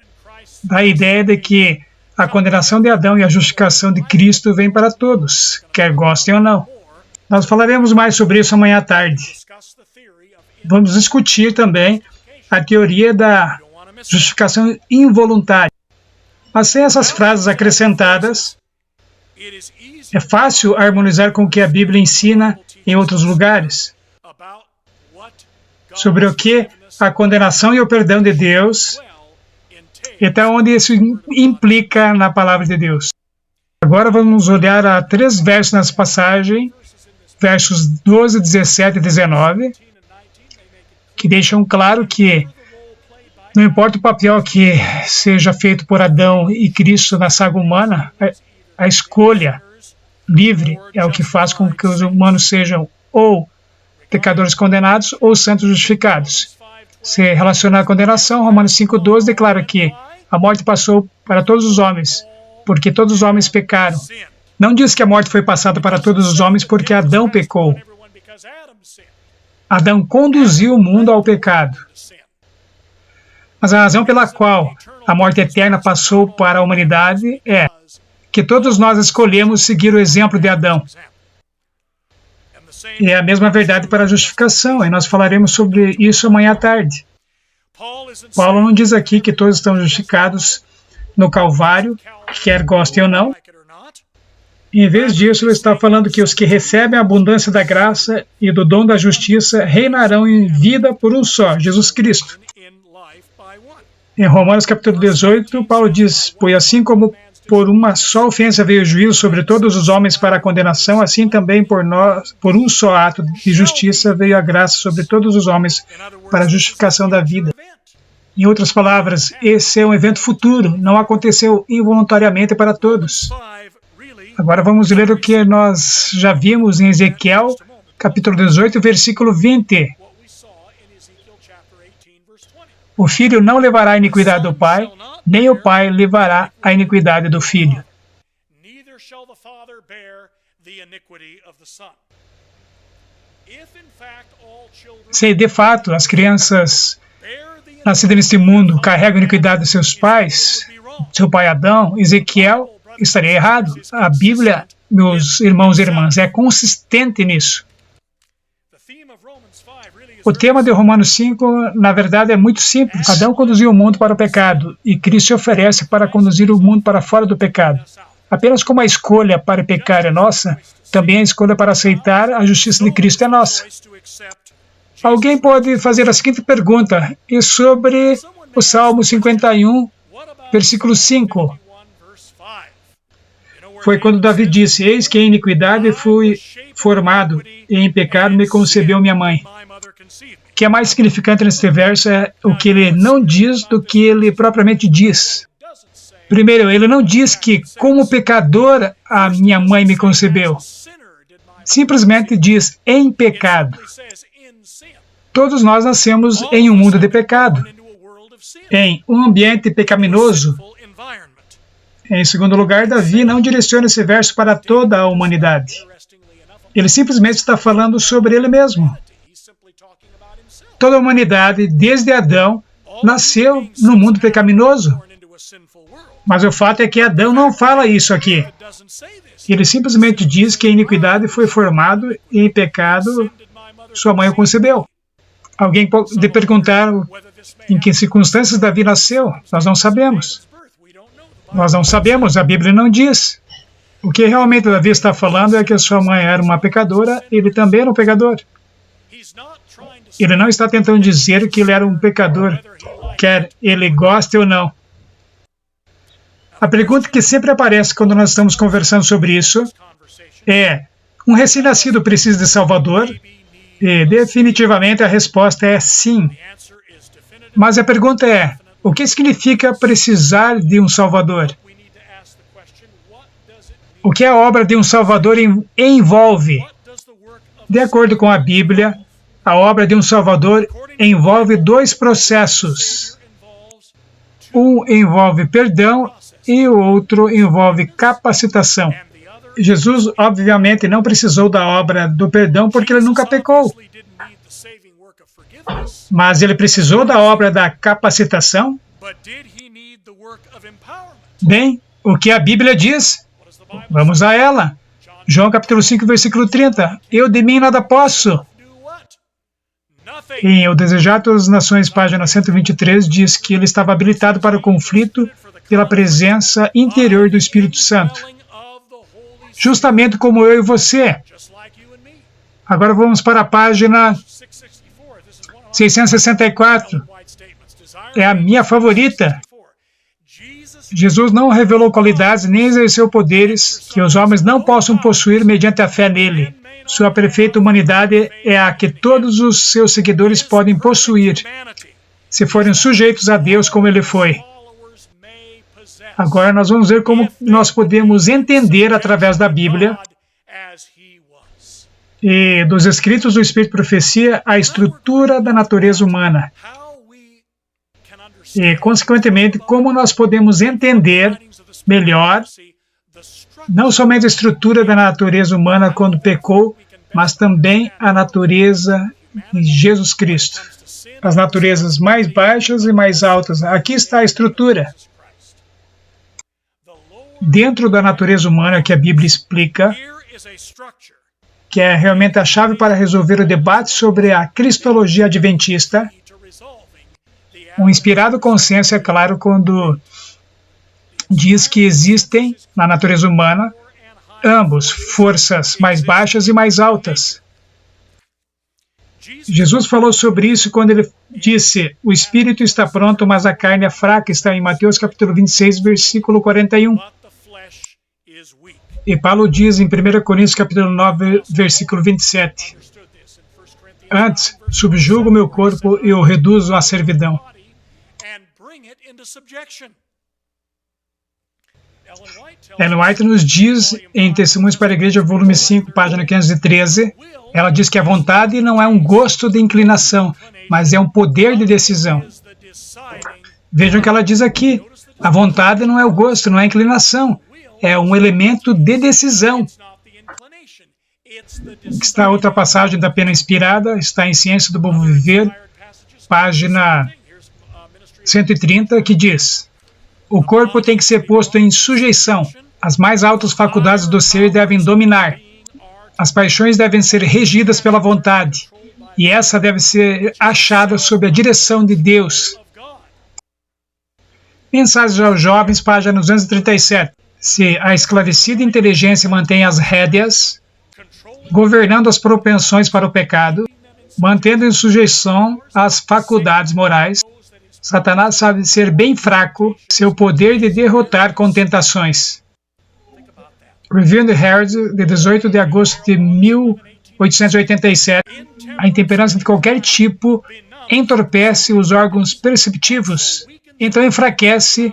S1: da ideia de que a condenação de Adão e a justificação de Cristo vem para todos, quer gostem ou não. Nós falaremos mais sobre isso amanhã à tarde. Vamos discutir também a teoria da justificação involuntária. Mas sem essas frases acrescentadas, é fácil harmonizar com o que a Bíblia ensina em outros lugares, sobre o que a condenação e o perdão de Deus, e até onde isso implica na palavra de Deus. Agora vamos olhar a 3 versos nessa passagem, versos 12, 17 e 19, que deixam claro que não importa o papel que seja feito por Adão e Cristo na saga humana, a escolha livre é o que faz com que os humanos sejam ou pecadores condenados ou santos justificados. Se relacionar à condenação, Romanos 5,12 declara que a morte passou para todos os homens, porque todos os homens pecaram. Não diz que a morte foi passada para todos os homens porque Adão pecou. Adão conduziu o mundo ao pecado. Mas a razão pela qual a morte eterna passou para a humanidade é que todos nós escolhemos seguir o exemplo de Adão. E é a mesma verdade para a justificação, e nós falaremos sobre isso amanhã à tarde. Paulo não diz aqui que todos estão justificados no Calvário, quer gostem ou não. Em vez disso, ele está falando que os que recebem a abundância da graça e do dom da justiça reinarão em vida por um só, Jesus Cristo. Em Romanos capítulo 18, Paulo diz: pois assim como por uma só ofensa veio o juízo sobre todos os homens para a condenação, assim também por um só ato de justiça veio a graça sobre todos os homens para a justificação da vida. Em outras palavras, esse é um evento futuro, não aconteceu involuntariamente para todos. Agora vamos ler o que nós já vimos em Ezequiel, capítulo 18, versículo 20. O filho não levará a iniquidade do pai, nem o pai levará a iniquidade do filho. Se de fato as crianças nascidas neste mundo carregam a iniquidade de seus pais, seu pai Adão, Ezequiel estaria errado. A Bíblia, meus irmãos e irmãs, é consistente nisso. O tema de Romanos 5, na verdade, é muito simples. Adão conduziu o mundo para o pecado e Cristo se oferece para conduzir o mundo para fora do pecado. Apenas como a escolha para pecar é nossa, também a escolha para aceitar a justiça de Cristo é nossa. Alguém pode fazer a seguinte pergunta, e sobre o Salmo 51, versículo 5. Foi quando Davi disse: eis que em iniquidade fui formado, e em pecado me concebeu minha mãe. O que é mais significante neste verso é o que ele não diz do que ele propriamente diz. Primeiro, ele não diz que, como pecador, a minha mãe me concebeu. Simplesmente diz, em pecado. Todos nós nascemos em um mundo de pecado, em um ambiente pecaminoso. Em segundo lugar, Davi não direciona esse verso para toda a humanidade. Ele simplesmente está falando sobre ele mesmo. Toda a humanidade, desde Adão, nasceu no mundo pecaminoso. Mas o fato é que Adão não fala isso aqui. Ele simplesmente diz que a iniquidade foi formado e em pecado sua mãe o concebeu. Alguém pode perguntar em que circunstâncias Davi nasceu? Nós não sabemos. Nós não sabemos, a Bíblia não diz. O que realmente Davi está falando é que sua mãe era uma pecadora, ele também era um pecador. Ele não está tentando dizer que ele era um pecador, quer ele goste ou não. A pergunta que sempre aparece quando nós estamos conversando sobre isso é: um recém-nascido precisa de Salvador? E definitivamente a resposta é sim. Mas a pergunta é: o que significa precisar de um Salvador? O que a obra de um Salvador envolve? De acordo com a Bíblia, a obra de um Salvador envolve dois processos. Um envolve perdão e o outro envolve capacitação. Jesus, obviamente, não precisou da obra do perdão porque ele nunca pecou. Mas ele precisou da obra da capacitação? Bem, o que a Bíblia diz? Vamos a ela. João capítulo 5, versículo 30. Eu de mim nada posso. Em O Desejar Todas as Nações, página 123, diz que ele estava habilitado para o conflito pela presença interior do Espírito Santo. Justamente como eu e você. Agora vamos para a página 664. É a minha favorita. Jesus não revelou qualidades nem exerceu poderes que os homens não possam possuir mediante a fé nele. Sua perfeita humanidade é a que todos os seus seguidores podem possuir, se forem sujeitos a Deus como ele foi. Agora nós vamos ver como nós podemos entender através da Bíblia e dos escritos do Espírito e Profecia a estrutura da natureza humana. E, consequentemente, como nós podemos entender melhor Não somente a estrutura da natureza humana quando pecou, mas também a natureza de Jesus Cristo. As naturezas mais baixas e mais altas. Aqui está a estrutura. Dentro da natureza humana que a Bíblia explica, que é realmente a chave para resolver o debate sobre a cristologia adventista, um inspirado consenso é claro quando diz que existem na natureza humana ambos forças mais baixas e mais altas. Jesus falou sobre isso quando ele disse: o espírito está pronto, mas a carne é fraca. Está em Mateus capítulo 26, versículo 41. E Paulo diz em 1 Coríntios capítulo 9, versículo 27. Antes, subjugo o meu corpo e o reduzo à servidão. Ellen White nos diz em Testemunhos para a Igreja, volume 5, página 513, ela diz que a vontade não é um gosto de inclinação, mas é um poder de decisão. Vejam o que ela diz aqui. A vontade não é o gosto, não é a inclinação. É um elemento de decisão. Está outra passagem da Pena Inspirada, está em Ciência do Bom Viver, página 130, que diz: o corpo tem que ser posto em sujeição. As mais altas faculdades do ser devem dominar. As paixões devem ser regidas pela vontade. E essa deve ser achada sob a direção de Deus. Mensagens aos jovens, página 237. Se a esclarecida inteligência mantém as rédeas, governando as propensões para o pecado, mantendo em sujeição as faculdades morais, Satanás sabe ser bem fraco, seu poder de derrotar com tentações. Review in the Herald, de 18 de agosto de 1887, a intemperança de qualquer tipo entorpece os órgãos perceptivos, então enfraquece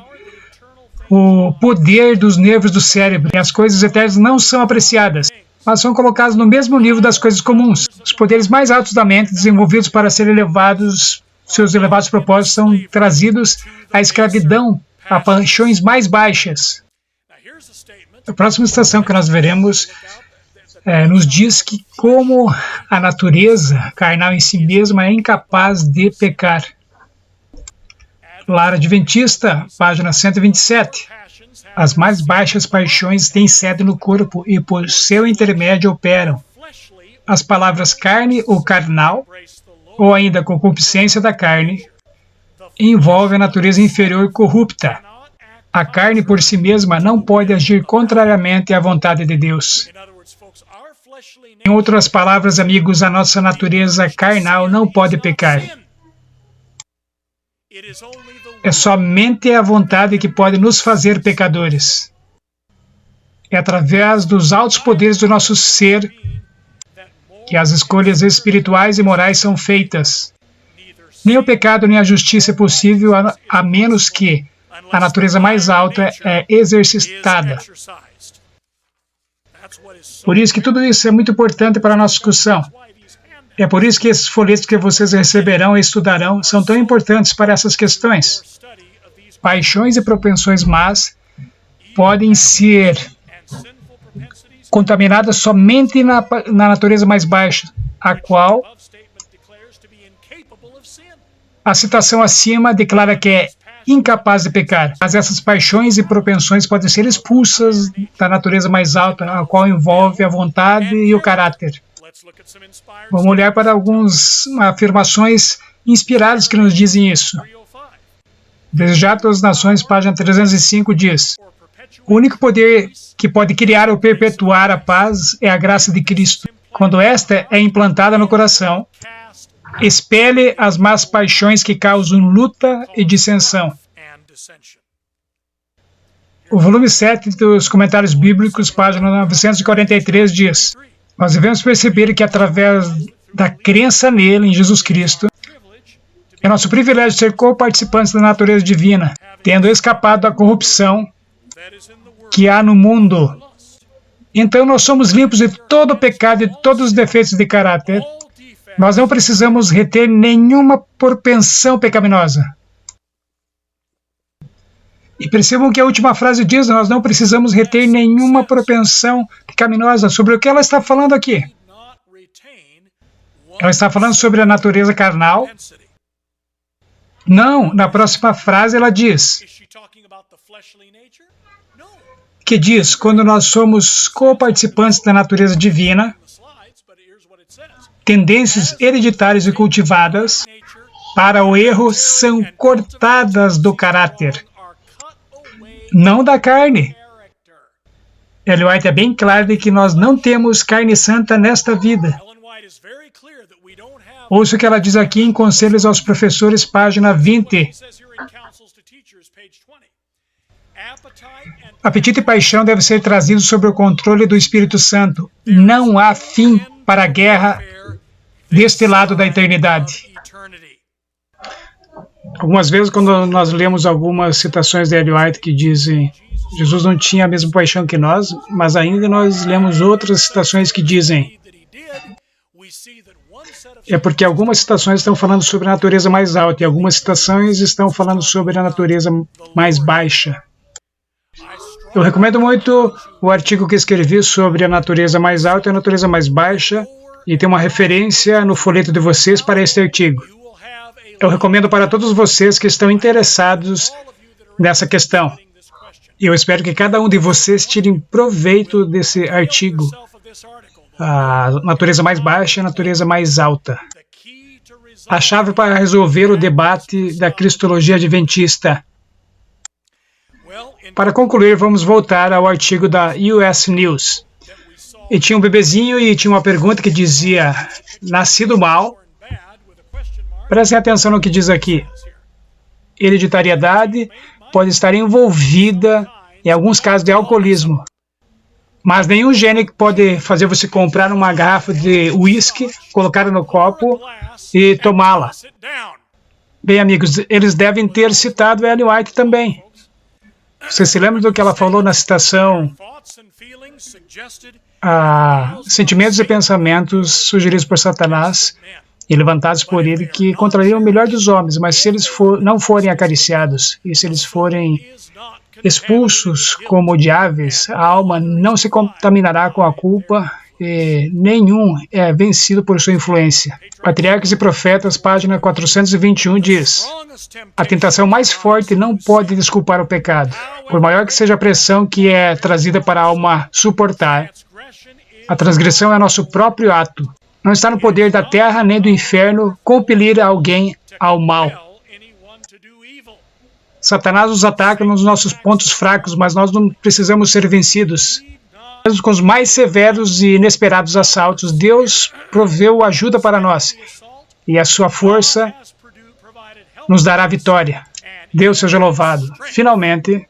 S1: o poder dos nervos do cérebro, e as coisas eternas não são apreciadas, mas são colocadas no mesmo nível das coisas comuns. Os poderes mais altos da mente, desenvolvidos para ser elevados, seus elevados propósitos são trazidos à escravidão, a paixões mais baixas. A próxima estação que nós veremos nos diz que como a natureza carnal em si mesma é incapaz de pecar. Lar Adventista, página 127. As mais baixas paixões têm sede no corpo e por seu intermédio operam. As palavras carne ou carnal, ou ainda concupiscência da carne, envolvem a natureza inferior corrupta. A carne por si mesma não pode agir contrariamente à vontade de Deus. Em outras palavras, amigos, a nossa natureza carnal não pode pecar. É somente a vontade que pode nos fazer pecadores. É através dos altos poderes do nosso ser que as escolhas espirituais e morais são feitas. Nem o pecado nem a justiça é possível a menos que a natureza mais alta é exercitada. Por isso que tudo isso é muito importante para a nossa discussão. É por isso que esses folhetos que vocês receberão e estudarão são tão importantes para essas questões. Paixões e propensões más podem ser contaminadas somente na natureza mais baixa, a qual a citação acima declara que é incapaz de pecar. Mas essas paixões e propensões podem ser expulsas da natureza mais alta, a qual envolve a vontade e o caráter. Vamos olhar para algumas afirmações inspiradas que nos dizem isso. Desejar todas as nações, página 305, diz: o único poder que pode criar ou perpetuar a paz é a graça de Cristo. Quando esta é implantada no coração, expele as más paixões que causam luta e dissensão. O volume 7 dos Comentários Bíblicos, página 943, diz: nós devemos perceber que através da crença nele, em Jesus Cristo, é nosso privilégio ser co-participantes da natureza divina, tendo escapado da corrupção que há no mundo. Então nós somos limpos de todo o pecado e de todos os defeitos de caráter. Nós não precisamos reter nenhuma propensão pecaminosa. E percebam que a última frase diz: nós não precisamos reter nenhuma propensão pecaminosa. Sobre o que ela está falando aqui? Ela está falando sobre a natureza carnal? Não, na próxima frase ela diz, que diz, quando nós somos co-participantes da natureza divina, tendências hereditárias e cultivadas para o erro são cortadas do caráter, não da carne. Ellen White é bem claro de que nós não temos carne santa nesta vida. Ouça o que ela diz aqui em Conselhos aos Professores, página 20. Apetite e paixão devem ser trazidos sob o controle do Espírito Santo. Não há fim para a guerra deste lado da eternidade. Algumas vezes, quando nós lemos algumas citações de Ellen White que dizem Jesus não tinha a mesma paixão que nós, mas ainda nós lemos outras citações que dizem é porque algumas citações estão falando sobre a natureza mais alta e algumas citações estão falando sobre a natureza mais baixa. Eu recomendo muito o artigo que escrevi sobre a natureza mais alta e a natureza mais baixa, e tem uma referência no folheto de vocês para este artigo. Eu recomendo para todos vocês que estão interessados nessa questão. E eu espero que cada um de vocês tire proveito desse artigo. A natureza mais baixa e a natureza mais alta. A chave para resolver o debate da cristologia adventista. Para concluir, vamos voltar ao artigo da US News. E tinha um bebezinho e tinha uma pergunta que dizia, nascido mal. Prestem atenção no que diz aqui. Hereditariedade pode estar envolvida em alguns casos de alcoolismo. Mas nenhum gene pode fazer você comprar uma garrafa de uísque, colocar no copo e tomá-la. Bem, amigos, eles devem ter citado Ellen White também. Você se lembra do que ela falou na citação? Sentimentos e pensamentos sugeridos por Satanás e levantados por ele que contrariam o melhor dos homens, mas se eles não forem acariciados e se eles forem expulsos como de aves, a alma não se contaminará com a culpa e nenhum é vencido por sua influência. Patriarcas e Profetas, página 421, diz: a tentação mais forte não pode desculpar o pecado. Por maior que seja a pressão que é trazida para a alma suportar, a transgressão é nosso próprio ato. Não está no poder da terra nem do inferno compelir alguém ao mal. Satanás nos ataca nos nossos pontos fracos, mas nós não precisamos ser vencidos. Mesmo com os mais severos e inesperados assaltos, Deus proveu ajuda para nós. E a sua força nos dará vitória. Deus seja louvado. Finalmente,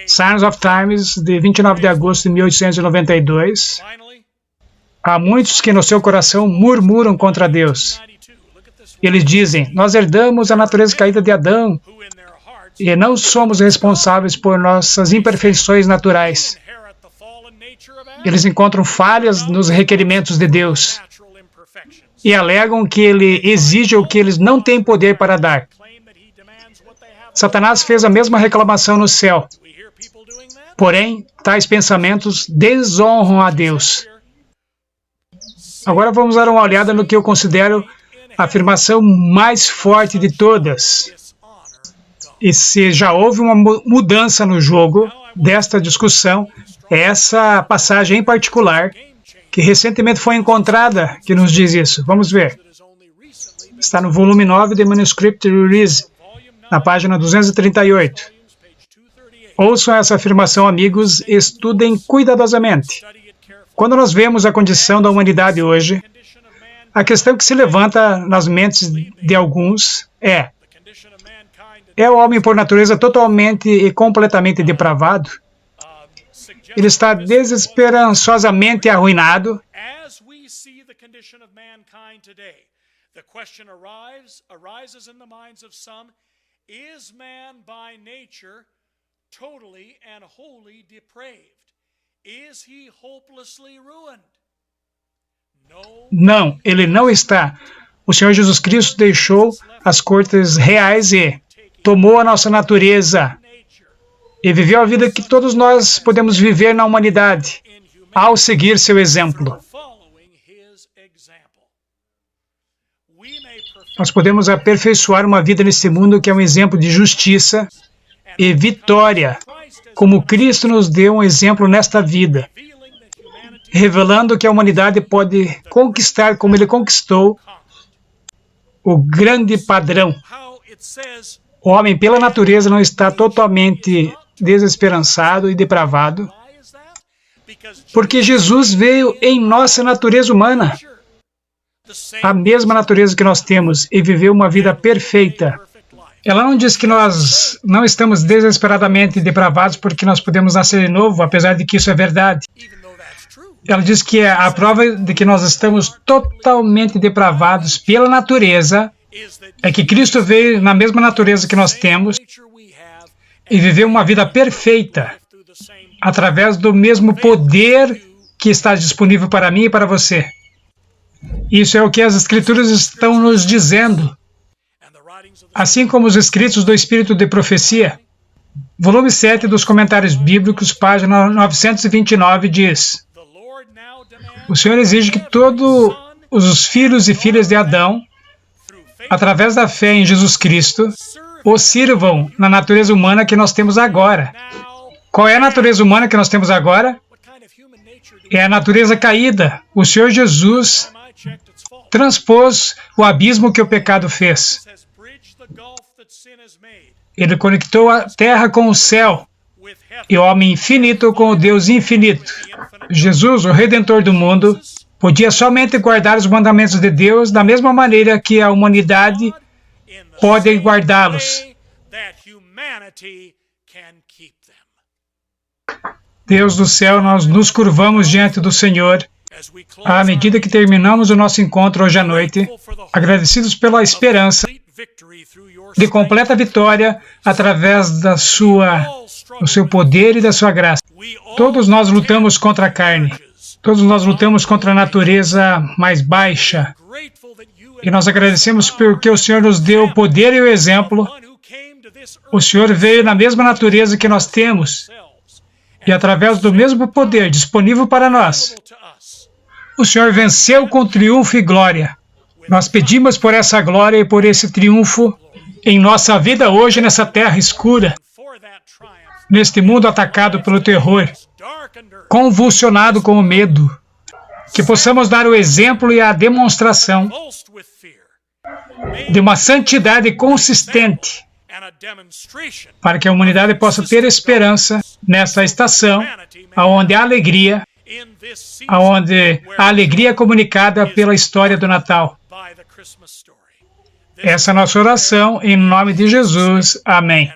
S1: Signs of Times, de 29 de agosto de 1892. Há muitos que no seu coração murmuram contra Deus. Eles dizem, nós herdamos a natureza caída de Adão e não somos responsáveis por nossas imperfeições naturais. Eles encontram falhas nos requerimentos de Deus e alegam que Ele exige o que eles não têm poder para dar. Satanás fez a mesma reclamação no céu. Porém, tais pensamentos desonram a Deus. Agora vamos dar uma olhada no que eu considero a afirmação mais forte de todas. E se já houve uma mudança no jogo desta discussão, é essa passagem em particular, que recentemente foi encontrada, que nos diz isso. Vamos ver. Está no volume 9 de Manuscript Release, na página 238. Ouçam essa afirmação, amigos, estudem cuidadosamente. Quando nós vemos a condição da humanidade hoje, a questão que se levanta nas mentes de alguns é o homem por natureza totalmente e completamente depravado? Ele está desesperançosamente arruinado? Não, ele não está. O Senhor Jesus Cristo deixou as cortes reais e tomou a nossa natureza e viveu a vida que todos nós podemos viver na humanidade, ao seguir seu exemplo. Nós podemos aperfeiçoar uma vida nesse mundo que é um exemplo de justiça e vitória, como Cristo nos deu um exemplo nesta vida, revelando que a humanidade pode conquistar como Ele conquistou o grande padrão. O homem, pela natureza, não está totalmente desesperançado e depravado, porque Jesus veio em nossa natureza humana, a mesma natureza que nós temos, e viveu uma vida perfeita. Ela não diz que nós não estamos desesperadamente depravados porque nós podemos nascer de novo, apesar de que isso é verdade. Ela diz que a prova de que nós estamos totalmente depravados pela natureza é que Cristo veio na mesma natureza que nós temos e viveu uma vida perfeita através do mesmo poder que está disponível para mim e para você. Isso é o que as Escrituras estão nos dizendo. Assim como os escritos do Espírito de Profecia, volume 7 dos Comentários Bíblicos, página 929, diz: o Senhor exige que todos os filhos e filhas de Adão, através da fé em Jesus Cristo, o sirvam na natureza humana que nós temos agora. Qual é a natureza humana que nós temos agora? É a natureza caída. O Senhor Jesus transpôs o abismo que o pecado fez. Ele conectou a terra com o céu e o homem infinito com o Deus infinito. Jesus, o Redentor do mundo, podia somente guardar os mandamentos de Deus da mesma maneira que a humanidade pode guardá-los. Deus do céu, nós nos curvamos diante do Senhor à medida que terminamos o nosso encontro hoje à noite, agradecidos pela esperança de completa vitória através do seu poder e da sua graça. Todos nós lutamos contra a carne, todos nós lutamos contra a natureza mais baixa, e nós agradecemos porque o Senhor nos deu o poder e o exemplo. O Senhor veio na mesma natureza que nós temos, e através do mesmo poder disponível para nós, o Senhor venceu com triunfo e glória. Nós pedimos por essa glória e por esse triunfo em nossa vida hoje, nessa terra escura, neste mundo atacado pelo terror, convulsionado com o medo, que possamos dar o exemplo e a demonstração de uma santidade consistente, para que a humanidade possa ter esperança nessa estação, onde a alegria é comunicada pela história do Natal. Essa é a nossa oração, em nome de Jesus. Amém.